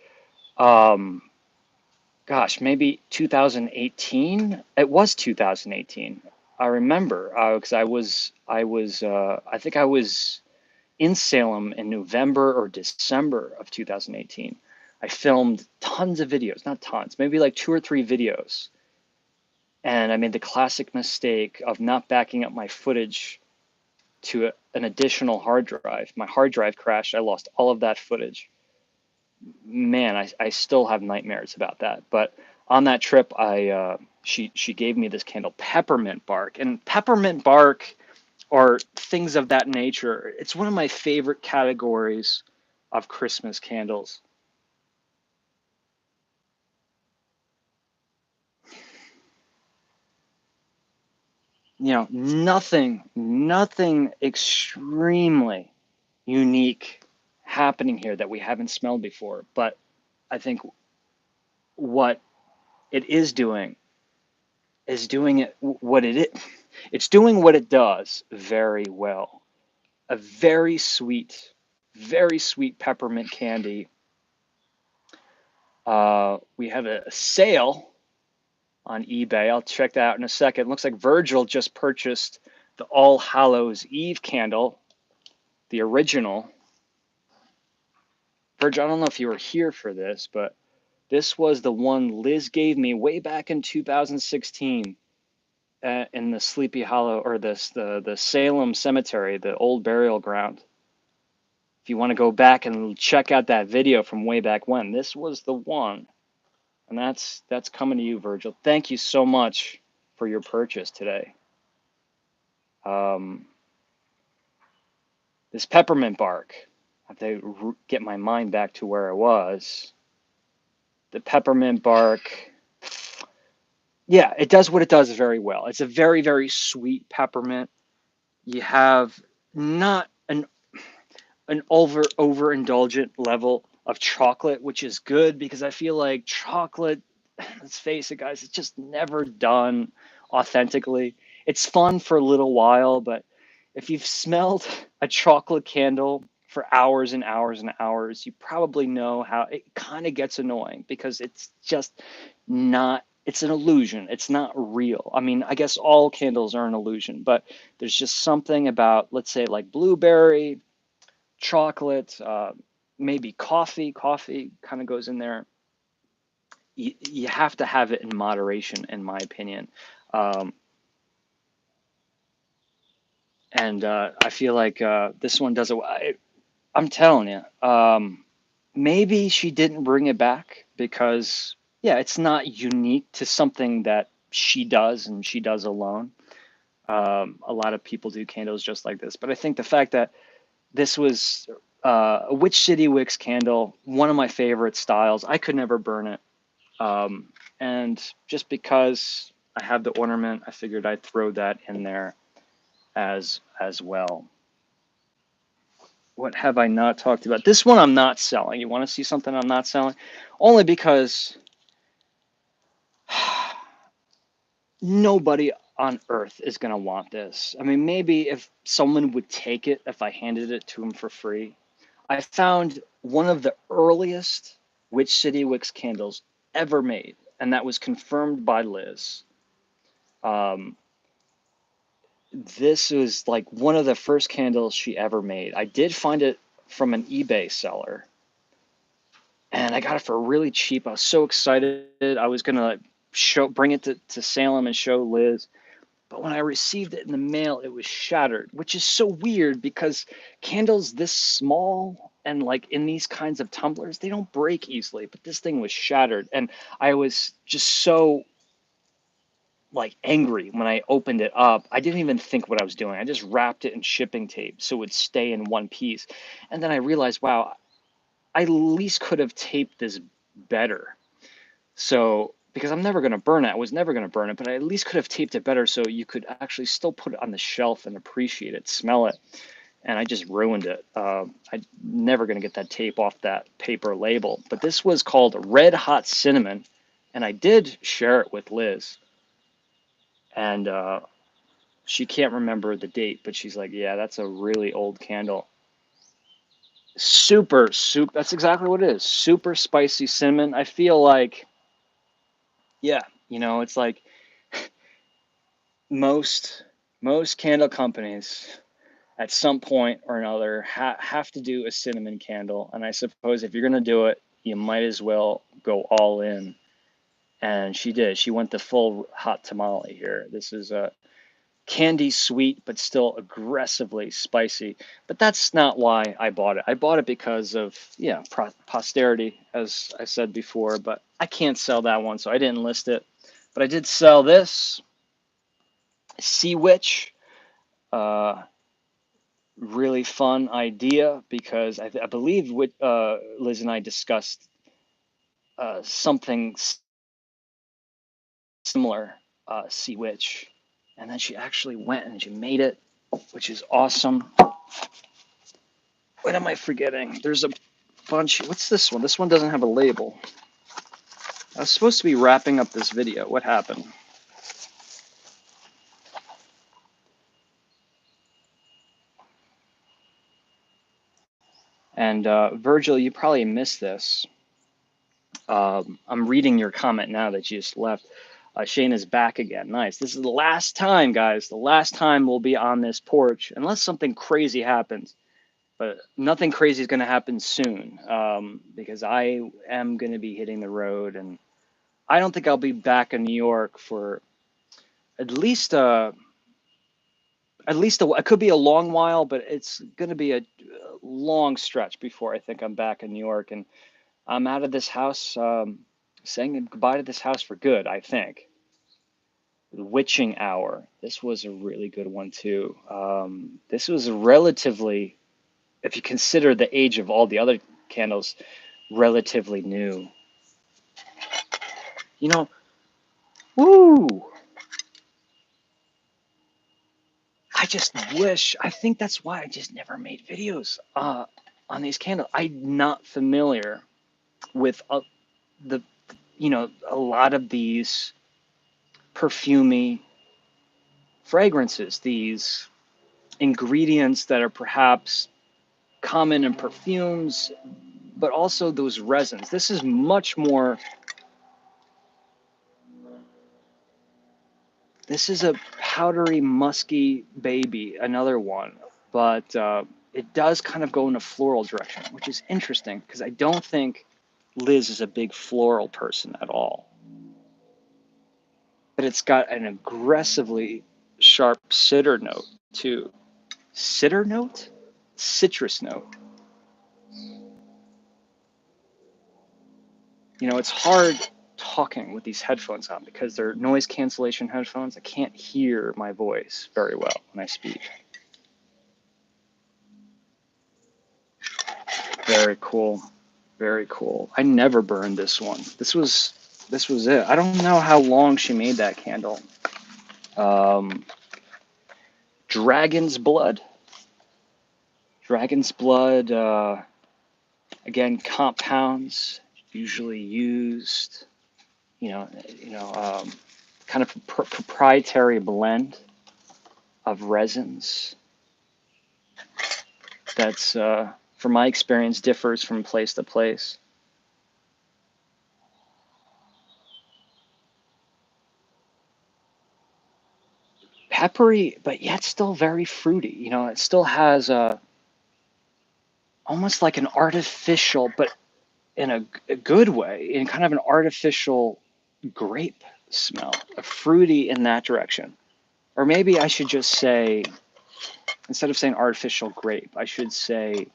Speaker 1: um, gosh, maybe 2018. It was 2018. I remember because I think I was in Salem in November or December of 2018. I filmed tons of videos, not tons, maybe like 2 or 3 videos. And I made the classic mistake of not backing up my footage to an additional hard drive. My hard drive crashed. I lost all of that footage. Man, I still have nightmares about that. But on that trip, she gave me this candle, peppermint bark, and peppermint bark or things of that nature. It's one of my favorite categories of Christmas candles. Nothing extremely unique happening here that we haven't smelled before. But I think what it is doing it what it is. It's doing what it does very well. A very sweet peppermint candy. We have a sale on eBay. I'll check that out in a second. Looks like Virgil just purchased the All Hallows Eve candle, the original. Virgil, I don't know if you were here for this, but this was the one Liz gave me way back in 2016 in the Sleepy Hollow, or the Salem Cemetery, the old burial ground. If you want to go back and check out that video from way back when, this was the one. And that's coming to you, Virgil. Thank you so much for your purchase today. This peppermint bark, I have to get my mind back to where I was. The peppermint bark, yeah, it does what it does very well. It's a very, very sweet peppermint. You have not an overindulgent level of chocolate, which is good because I feel like chocolate, let's face it, guys, it's just never done authentically. It's fun for a little while, but if you've smelled a chocolate candle for hours and hours and hours, you probably know how it kind of gets annoying because it's just not, it's an illusion. It's not real. I mean, I guess all candles are an illusion, but there's just something about, let's say, like blueberry, chocolate, maybe coffee. Coffee kind of goes in there. You have to have it in moderation, in my opinion. And I feel like this one does it. I'm telling you, maybe she didn't bring it back because, yeah, it's not unique to something that she does and she does alone. A lot of people do candles just like this. But I think the fact that this was a Witch City Wicks candle, one of my favorite styles. I could never burn it. And just because I have the ornament, I figured I'd throw that in there. as well. What have I not talked about? This one I'm not selling. You want to see something I'm not selling? Only because nobody on earth is going to want this. I mean, maybe if someone would take it if I handed it to them for free. I found one of the earliest City Wicks candles ever made, and that was confirmed by Liz. This was like one of the first candles she ever made. I did find it from an eBay seller, and I got it for really cheap. I was so excited. I was gonna bring it to Salem and show Liz. But when I received it in the mail, it was shattered, which is so weird because candles this small and like in these kinds of tumblers, they don't break easily. But this thing was shattered, and I was just so like angry when I opened it up. I didn't even think what I was doing. I just wrapped it in shipping tape so it would stay in one piece. And then I realized, wow, I at least could have taped this better. So, because I'm never going to burn it, I was never going to burn it, but I at least could have taped it better so you could actually still put it on the shelf and appreciate it, smell it. And I just ruined it. I'm never going to get that tape off that paper label. But this was called Red Hot Cinnamon, and I did share it with Liz. And she can't remember the date, but she's like, yeah, that's a really old candle. Super, that's exactly what it is. Super spicy cinnamon. I feel like, yeah, it's like most candle companies at some point or another have to do a cinnamon candle, and I suppose if you're going to do it, you might as well go all in. And she did. She went the full hot tamale here. This is a candy sweet, but still aggressively spicy. But that's not why I bought it. I bought it because of, yeah, posterity, as I said before, but I can't sell that one, so I didn't list it. But I did sell this Sea Witch. Really fun idea because I believe Liz and I discussed something similar, Sea Witch. And then she actually went and she made it, which is awesome. What am I forgetting? There's a bunch. What's this one? This one doesn't have a label. I was supposed to be wrapping up this video. What happened? And Virgil, you probably missed this. I'm reading your comment now that you just left. Shane is back again. Nice. This is the last time, guys. The last time we'll be on this porch, unless something crazy happens. But nothing crazy is going to happen soon, because I am going to be hitting the road, and I don't think I'll be back in New York for at least it could be a long while, but it's going to be a long stretch before I think I'm back in New York, and I'm out of this house, saying goodbye to this house for good, I think. The Witching Hour. This was a really good one too. This was relatively, if you consider the age of all the other candles, relatively new. Woo! I just wish, I think that's why I just never made videos on these candles. I'm not familiar with the, a lot of these perfumey fragrances, these ingredients that are perhaps common in perfumes, but also those resins. This is much more, this is a powdery, musky baby, another one, but it does kind of go in a floral direction, which is interesting because I don't think Liz is a big floral person at all. But it's got an aggressively sharp cider note too. Cider note? Citrus note. It's hard talking with these headphones on because they're noise cancellation headphones. I can't hear my voice very well when I speak. Very cool. Very cool. I never burned this one. This was it. I don't know how long she made that candle. dragon's blood. Dragon's blood, again, compounds usually used, kind of proprietary blend of resins that's, from my experience, differs from place to place. Peppery, but yet still very fruity. It still has almost like an artificial, but in a good way, in kind of an artificial grape smell, a fruity in that direction. Or maybe I should just say, instead of saying artificial grape, I should say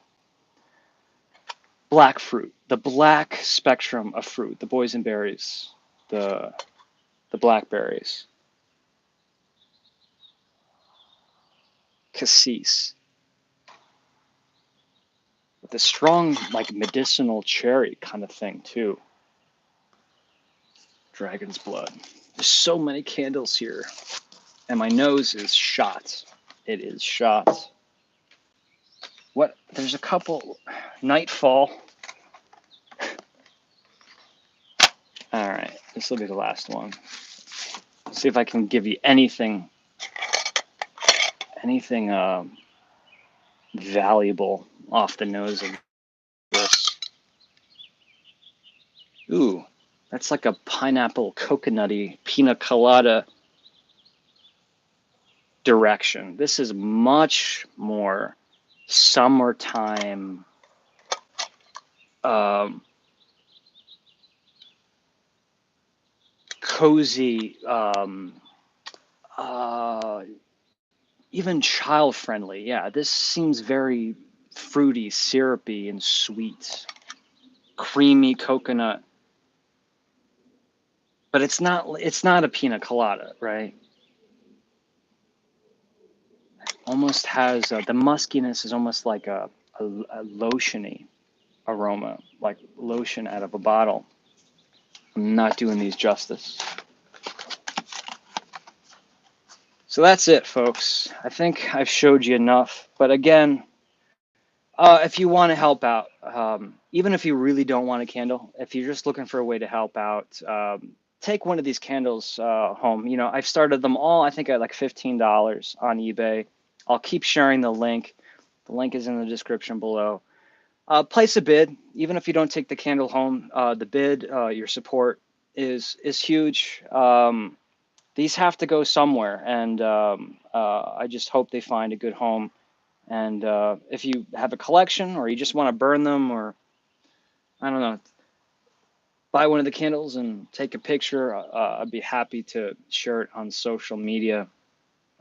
Speaker 1: black fruit, the black spectrum of fruit, the boysenberries, the blackberries, cassis, with a strong, like, medicinal cherry kind of thing too. Dragon's blood. There's so many candles here, and my nose is shot. It is shot. What? There's a couple. Nightfall. All right, this will be the last one. See if I can give you anything valuable off the nose of this. Ooh, that's like a pineapple coconutty pina colada direction. This is much more summertime, cozy, even child friendly. Yeah, this seems very fruity, syrupy, and sweet. Creamy coconut. But it's not a pina colada, right? Almost has the muskiness is almost like a lotiony aroma, like lotion out of a bottle. I'm not doing these justice. So that's it, folks. I think I've showed you enough. But again, if you want to help out, even if you really don't want a candle, if you're just looking for a way to help out, take one of these candles home. I've started them all, I think, at like $15 on eBay. I'll keep sharing the link. The link is in the description below. Place a bid, even if you don't take the candle home. The bid, your support is huge. These have to go somewhere, and I just hope they find a good home. And if you have a collection, or you just want to burn them, or I don't know, buy one of the candles and take a picture, I'd be happy to share it on social media.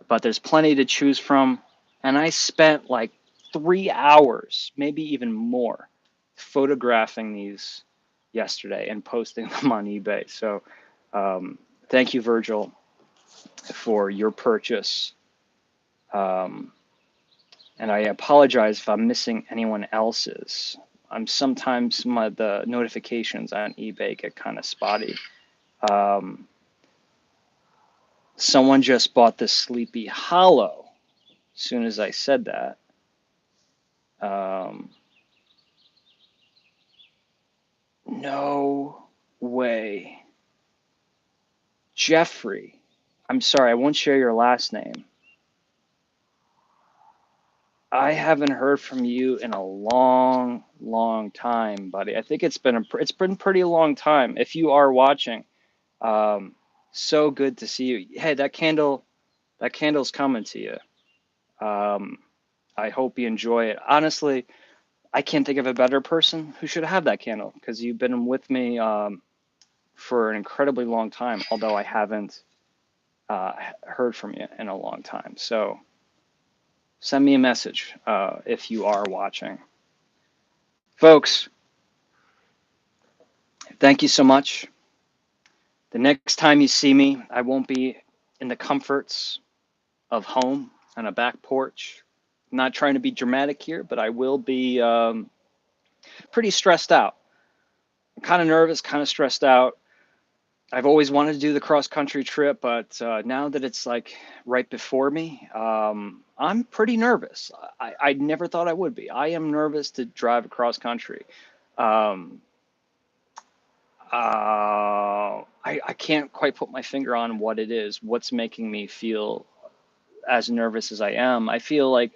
Speaker 1: But there's plenty to choose from, and I spent like 3 hours, maybe even more, photographing these yesterday and posting them on eBay. So thank you, Virgil, for your purchase. And I apologize if I'm missing anyone else's. Sometimes the notifications on eBay get kind of spotty. Someone just bought the Sleepy Hollow as soon as I said that. No way. Jeffrey, I'm sorry, I won't share your last name. I haven't heard from you in a long, long time, buddy. I think it's been pretty long time. If you are watching, so good to see you. Hey, that candle's coming to you. I hope you enjoy it. Honestly, I can't think of a better person who should have that candle, because you've been with me for an incredibly long time, although I haven't heard from you in a long time. So send me a message if you are watching. Folks, thank you so much. The next time you see me, I won't be in the comforts of home on a back porch. I'm not trying to be dramatic here, but I will be pretty stressed out. I'm kind of nervous, kind of stressed out. I've always wanted to do the cross country trip, but now that it's like right before me, I'm pretty nervous. I never thought I would be. I am nervous to drive across country. Um, I can't quite put my finger on what it is, what's making me feel as nervous as I am. I feel like,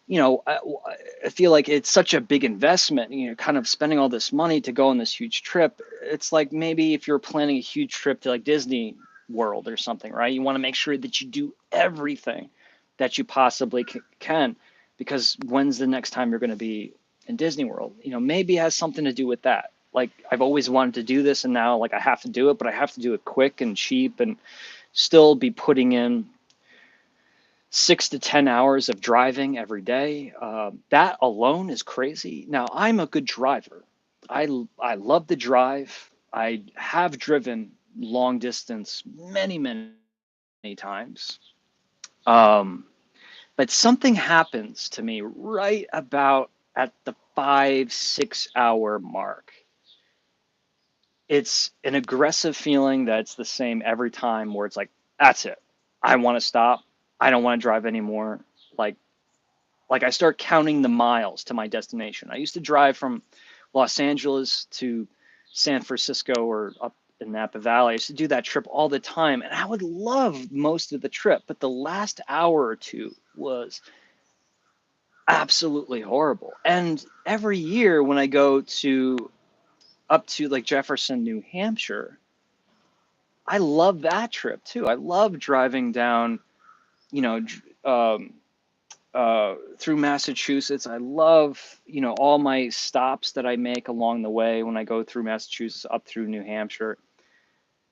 Speaker 1: you know, I feel like it's such a big investment, kind of spending all this money to go on this huge trip. It's like maybe if you're planning a huge trip to like Disney World or something, right? You want to make sure that you do everything that you possibly can, because when's the next time you're going to be in Disney World? Maybe it has something to do with that. Like I've always wanted to do this, and now like I have to do it, but I have to do it quick and cheap, and still be putting in 6 to 10 hours of driving every day. That alone is crazy. Now, I'm a good driver. I love to drive. I have driven long distance many, many times. Um, but something happens to me right about at the 5, 6 hour mark. It's an aggressive feeling that's the same every time, where it's like, that's it. I want to stop. I don't want to drive anymore. Like, I start counting the miles to my destination. I used to drive from Los Angeles to San Francisco or up in Napa Valley. I used to do that trip all the time, and I would love most of the trip, but the last hour or two was absolutely horrible. And every year when I go to up to like Jefferson, New Hampshire, I love that trip too. I love driving down, you know, through Massachusetts. I love, all my stops that I make along the way when I go through Massachusetts up through New Hampshire.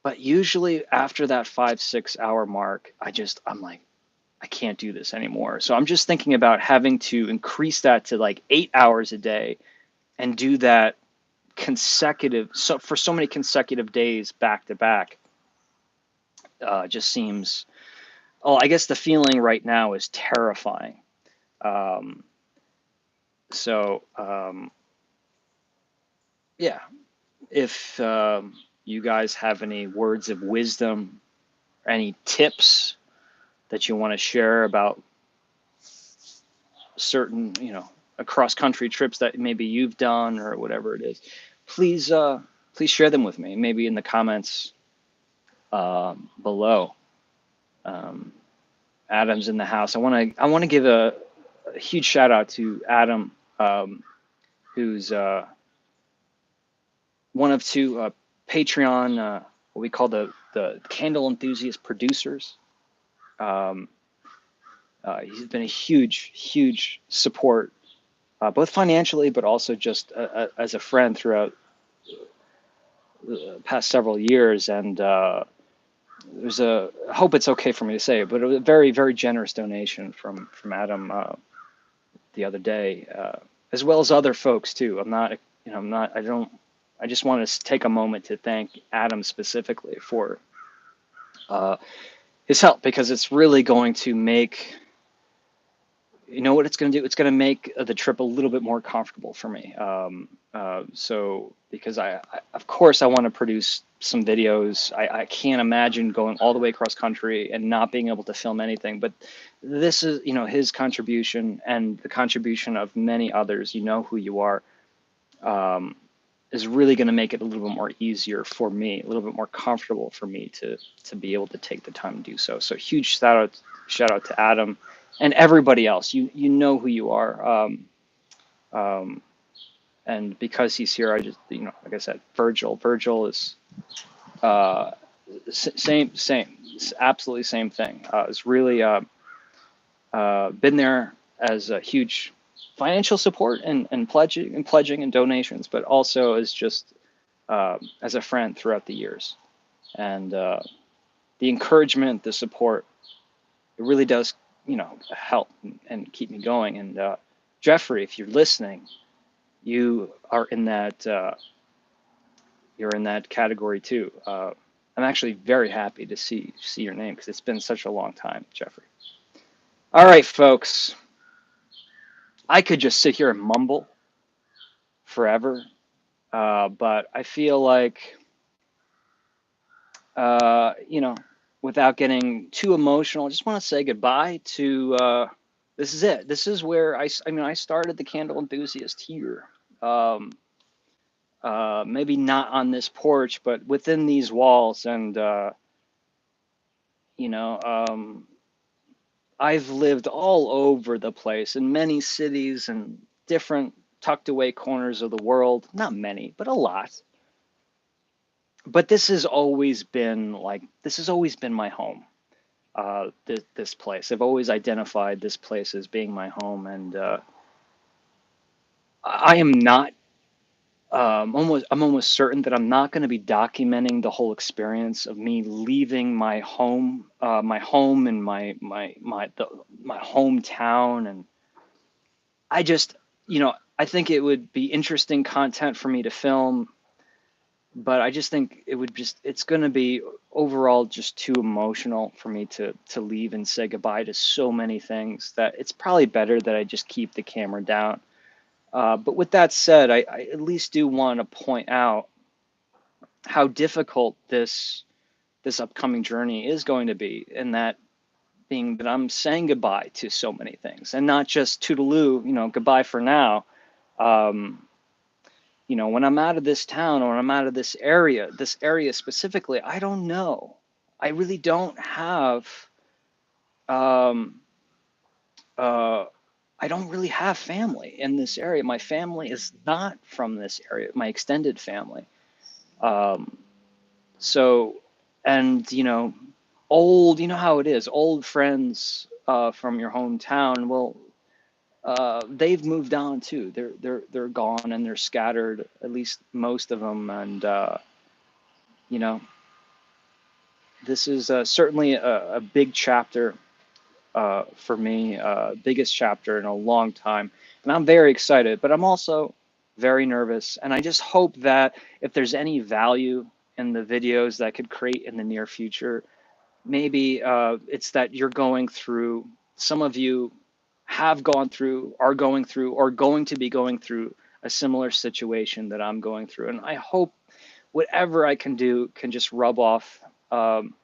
Speaker 1: But usually after that 5, 6 hour mark, I'm like, I can't do this anymore. So I'm just thinking about having to increase that to like 8 hours a day and do that consecutive, so for so many consecutive days back to back. Just seems, oh, I guess the feeling right now is terrifying. Um, so, yeah, if you guys have any words of wisdom, any tips that you want to share about certain, across country trips that maybe you've done or whatever it is, please, please share them with me. Maybe in the comments below. Um, Adam's in the house. I want to give a huge shout out to Adam, who's one of two Patreon, what we call the Candle Enthusiast producers. Um, he's been a huge, huge support, both financially, but also just as a friend throughout the past several years. And there's I hope it's okay for me to say it, but it was a very, very generous donation from Adam the other day, as well as other folks too. I just want to take a moment to thank Adam specifically for his help, because it's really going to make, what it's going to do? It's going to make the trip a little bit more comfortable for me. So because of course, I want to produce some videos. I can't imagine going all the way across country and not being able to film anything. But this is, his contribution and the contribution of many others. You know who you are. Is really going to make it a little bit more easier for me, a little bit more comfortable for me to be able to take the time to do so. So huge shout out to Adam and everybody else. You know who you are. And because he's here, I just, like I said, Virgil is same, it's absolutely same thing. It's really been there as a huge financial support and pledging and donations, but also as just as a friend throughout the years. And the encouragement, the support, it really does, help and keep me going. And Jeffrey, if you're listening, you are in that you're in that category too. I'm actually very happy to see your name, because it's been such a long time, Jeffrey. All right, folks. I could just sit here and mumble forever, but I feel like you know, without getting too emotional, I just want to say goodbye to. This is it. This is where I mean, I started the Candle Enthusiast here. Um, Maybe not on this porch, but within these walls. And, you know, I've lived all over the place in many cities and different tucked away corners of the world. Not many, but a lot. But this has always been my home. This place. I've always identified this place as being my home, and I am not. I'm almost certain that I'm not going to be documenting the whole experience of me leaving my home and my hometown, and I just, I think it would be interesting content for me to film, but I just think it's going to be overall just too emotional for me to leave and say goodbye to so many things that it's probably better that I just keep the camera down. But with that said, I at least do want to point out how difficult this upcoming journey is going to be, and that being that I'm saying goodbye to so many things, and not just toodaloo, goodbye for now. Um, when I'm out of this town or when I'm out of this area specifically, I don't know. I really don't have. Um, uh, I don't really have family in this area. My family is not from this area. My extended family. Um, So, and you know how it is, old friends from your hometown. Well, they've moved on too. They're gone and they're scattered, at least most of them. And you know, this is certainly a big chapter for me, biggest chapter in a long time. And I'm very excited, but I'm also very nervous. And I just hope that if there's any value in the videos that I could create in the near future, maybe it's that you're going through, some of you have gone through, are going through, or going to be going through a similar situation that I'm going through. And I hope whatever I can do can just rub off um,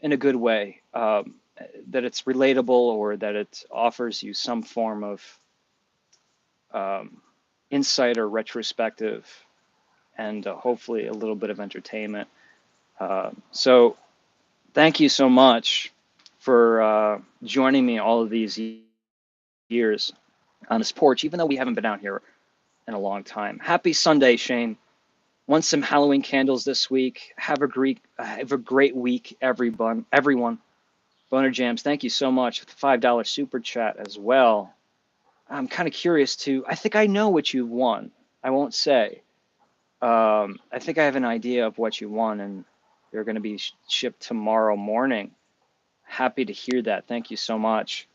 Speaker 1: in a good way, that it's relatable or that it offers you some form of um, insight or retrospective and hopefully a little bit of entertainment. So thank you so much for joining me all of these years on this porch, even though we haven't been out here in a long time. Happy Sunday, Shane. Want some Halloween candles this week. Have a great week, everyone. Everyone. Boner Jams, thank you so much for the $5 super chat as well. I'm kind of curious too. I think I know what you won. I won't say. I think I have an idea of what you won, and they're going to be shipped tomorrow morning. Happy to hear that. Thank you so much.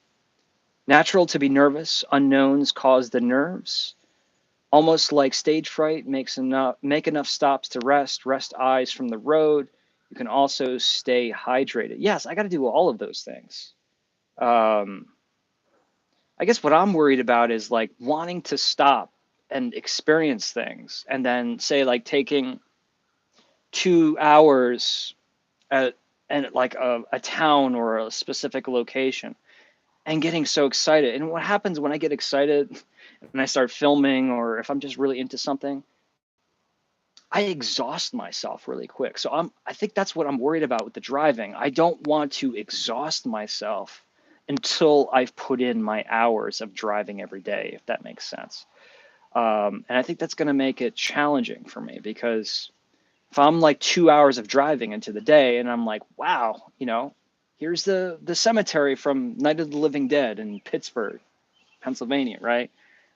Speaker 1: Natural to be nervous. Unknowns cause the nerves. Almost like stage fright, make enough stops to rest eyes from the road. You can also stay hydrated. Yes, I got to do all of those things. Um, I guess what I'm worried about is like wanting to stop and experience things, and then say like taking 2 hours at and like a town or a specific location and getting so excited. And what happens when I get excited and I start filming, or if I'm just really into something, I exhaust myself really quick. So I think that's what I'm worried about with the driving. I don't want to exhaust myself until I've put in my hours of driving every day, if that makes sense. And I think that's going to make it challenging for me, because if I'm like 2 hours of driving into the day and I'm like, wow, here's the cemetery from Night of the Living Dead in Pittsburgh, Pennsylvania, right?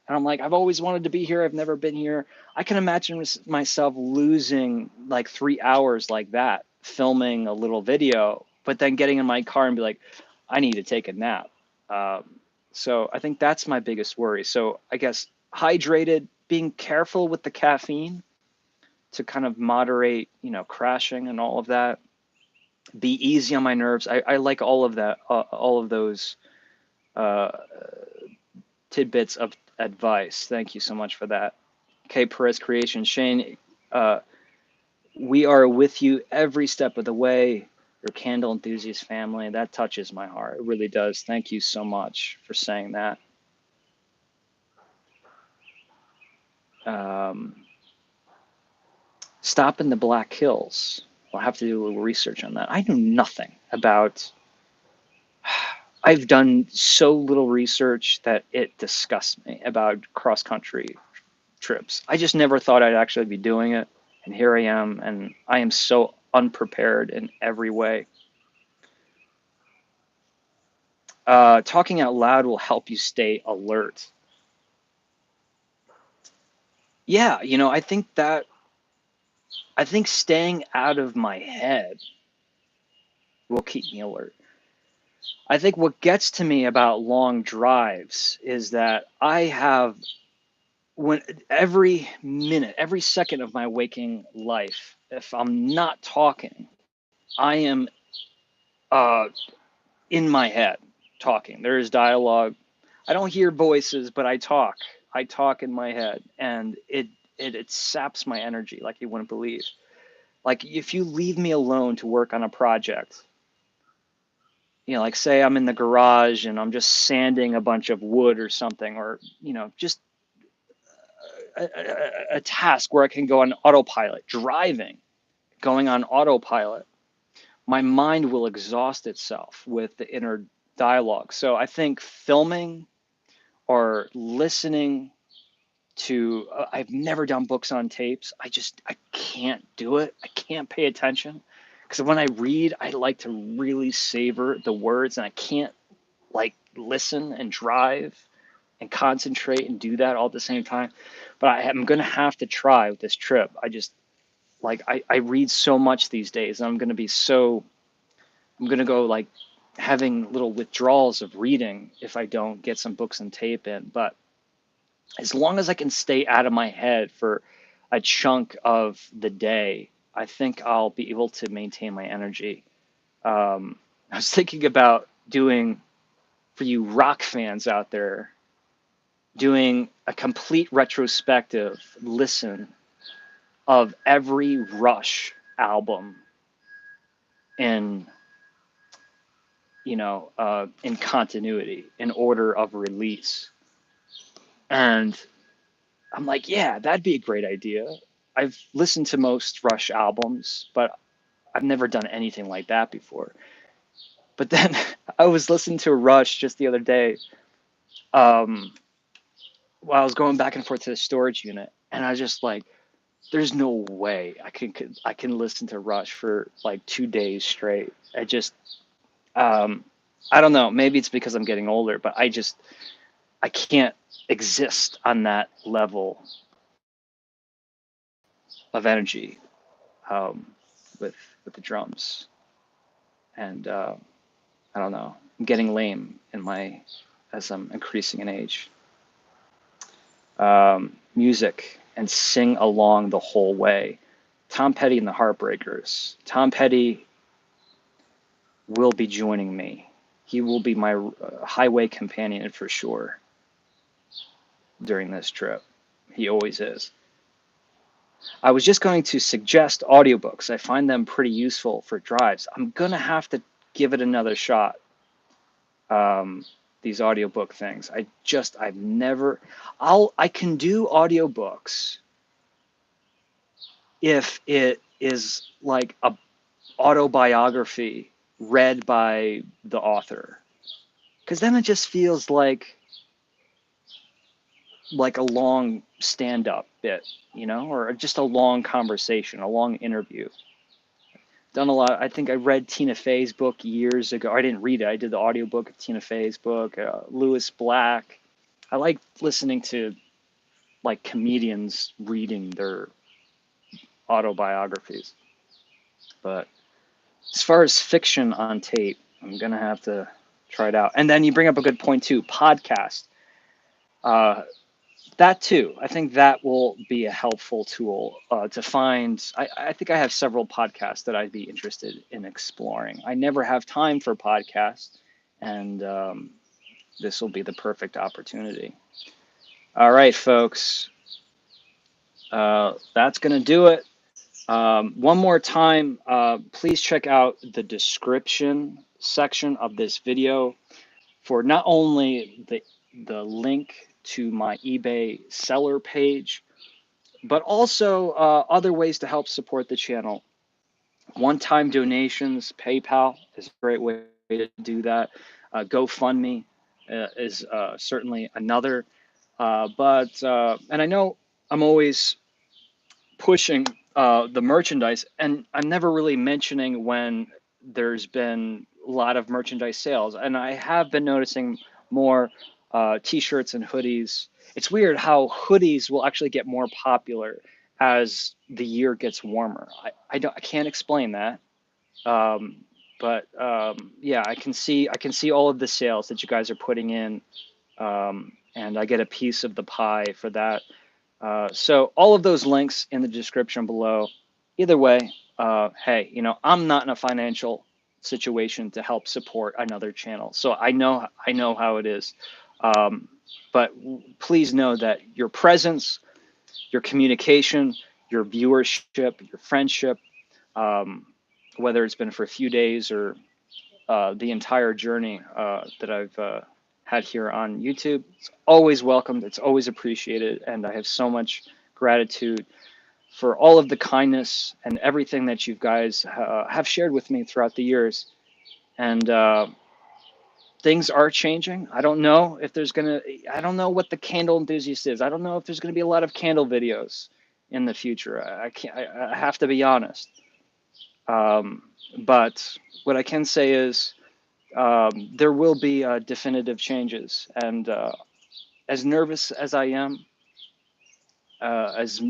Speaker 1: And I'm like, I've always wanted to be here. I've never been here. I can imagine myself losing like 3 hours like that, filming a little video, but then getting in my car and be like, I need to take a nap. Um, so I think that's my biggest worry. So I guess hydrated, being careful with the caffeine to kind of moderate, crashing and all of that. Be easy on my nerves. I like all of that, all of those uh, tidbits of advice. Thank you so much for that. K Perez Creation, Shane. Uh, We are with you every step of the way. Your Candle Enthusiast family. That touches my heart. It really does. Thank you so much for saying that. Um, Stop in the Black Hills. I'll have to do a little research on that. I knew nothing about. I've done so little research that it disgusts me about cross country trips. I just never thought I'd actually be doing it. And here I am, and I am so unprepared in every way. Talking out loud will help you stay alert. Yeah, I think staying out of my head will keep me alert. I think what gets to me about long drives is that I have when every minute, every second of my waking life, if I'm not talking, I am uh, in my head talking. There is dialogue. I don't hear voices, but I talk. I talk in my head, and it saps my energy like you wouldn't believe. Like if you leave me alone to work on a project, like say I'm in the garage and I'm just sanding a bunch of wood or something, or just a task where I can go on autopilot, driving, going on autopilot, my mind will exhaust itself with the inner dialogue. So I think filming or listening to, I've never done books on tapes. I can't do it. I can't pay attention because when I read, I like to really savor the words, and I can't like listen and drive and concentrate and do that all at the same time. But I'm going to have to try with this trip. I read so much these days, and I'm going to go like having little withdrawals of reading if I don't get some books and tape in. But as long as I can stay out of my head for a chunk of the day, I think I'll be able to maintain my energy. I was thinking about doing, for you rock fans out there, doing a complete retrospective listen of every Rush album in in continuity, in order of release. And I'm like, yeah, that'd be a great idea. I've listened to most Rush albums, but I've never done anything like that before. But then I was listening to Rush just the other day, um, while I was going back and forth to the storage unit, and I was just like, there's no way I can listen to Rush for like 2 days straight. Um, I don't know. Maybe it's because I'm getting older, but I can't exist on that level of energy, um, with the drums. And I don't know. I'm getting lame as I'm increasing in age. Music and sing along the whole way. Tom Petty and the Heartbreakers. Tom Petty will be joining me. He will be my highway companion for sure during this trip. He always is. I was just going to suggest audiobooks. I find them pretty useful for drives. I'm going to have to give it another shot. These audiobook things. I've never, I can do audiobooks if it is like a autobiography read by the author. Because then it just feels like a long stand-up bit, or just a long conversation, a long interview. Done a lot. I think I read Tina Fey's book years ago. I didn't read it. I did the audiobook of Tina Fey's book. Lewis Black. I like listening to like comedians reading their autobiographies. But as far as fiction on tape, I'm gonna have to try it out. And then you bring up a good point too. Podcast. Uh, that too. I think that will be a helpful tool to find. I think I have several podcasts that I'd be interested in exploring. I never have time for podcasts, and this will be the perfect opportunity. All right, folks. That's going to do it. One more time, please check out the description section of this video for not only the link to my eBay seller page, but also other ways to help support the channel. One-time donations, PayPal is a great way to do that. GoFundMe is certainly another. And I know I'm always pushing the merchandise, and I'm never really mentioning when there's been a lot of merchandise sales. And I have been noticing more t-shirts and hoodies. It's weird how hoodies will actually get more popular as the year gets warmer. I can't explain that. Um, yeah, I can see all of the sales that you guys are putting in, and I get a piece of the pie for that. So all of those links in the description below. Either way, hey, I'm not in a financial situation to help support another channel, so I know how it is. Um, but please know that your presence, your communication, your viewership, your friendship, um, whether it's been for a few days or the entire journey that I've had here on YouTube. It's always welcomed, it's always appreciated, and I have so much gratitude for all of the kindness and everything that you guys have shared with me throughout the years. And things are changing. I don't know what the Candle Enthusiast is. I don't know if there's going to be a lot of candle videos in the future. I can't, I have to be honest. Um, but what I can say is, there will be definitive changes. And as nervous as I am, as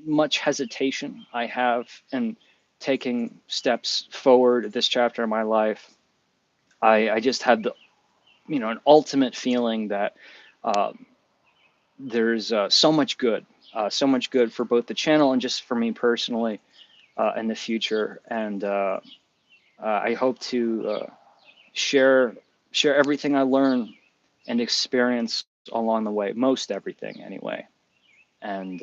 Speaker 1: much hesitation I have in taking steps forward this chapter of my life, I just had an ultimate feeling that uh, there's so much good for both the channel and just for me personally in the future. And I hope to share everything I learn and experience along the way, most everything anyway. And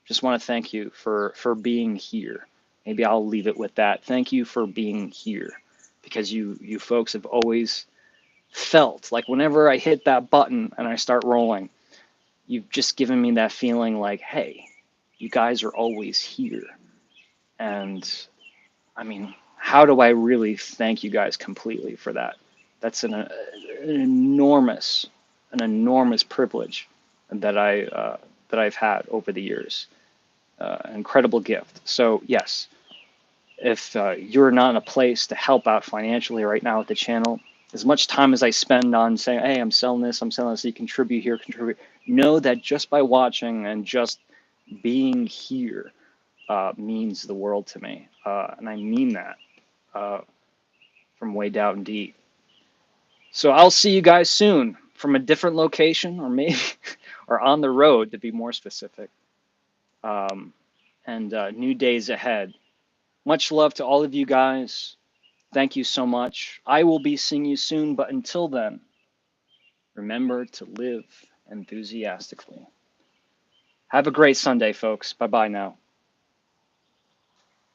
Speaker 1: just want to thank you for being here. Maybe I'll leave it with that. Thank you for being here, because you folks have always felt like whenever I hit that button and I start rolling, you've just given me that feeling like, hey, you guys are always here. And I mean, how do I really thank you guys completely for that? That's an enormous privilege that I've had over the years. An incredible gift. So yes, if you're not in a place to help out financially right now with the channel, as much time as I spend on saying, hey, I'm selling this, so you contribute here, contribute, know that just by watching and just being here means the world to me. And I mean that uh, from way down deep. So I'll see you guys soon from a different location, or maybe, or on the road to be more specific. And new days ahead. Much love to all of you guys. Thank you so much. I will be seeing you soon, but until then, remember to live enthusiastically. Have a great Sunday, folks. Bye bye now.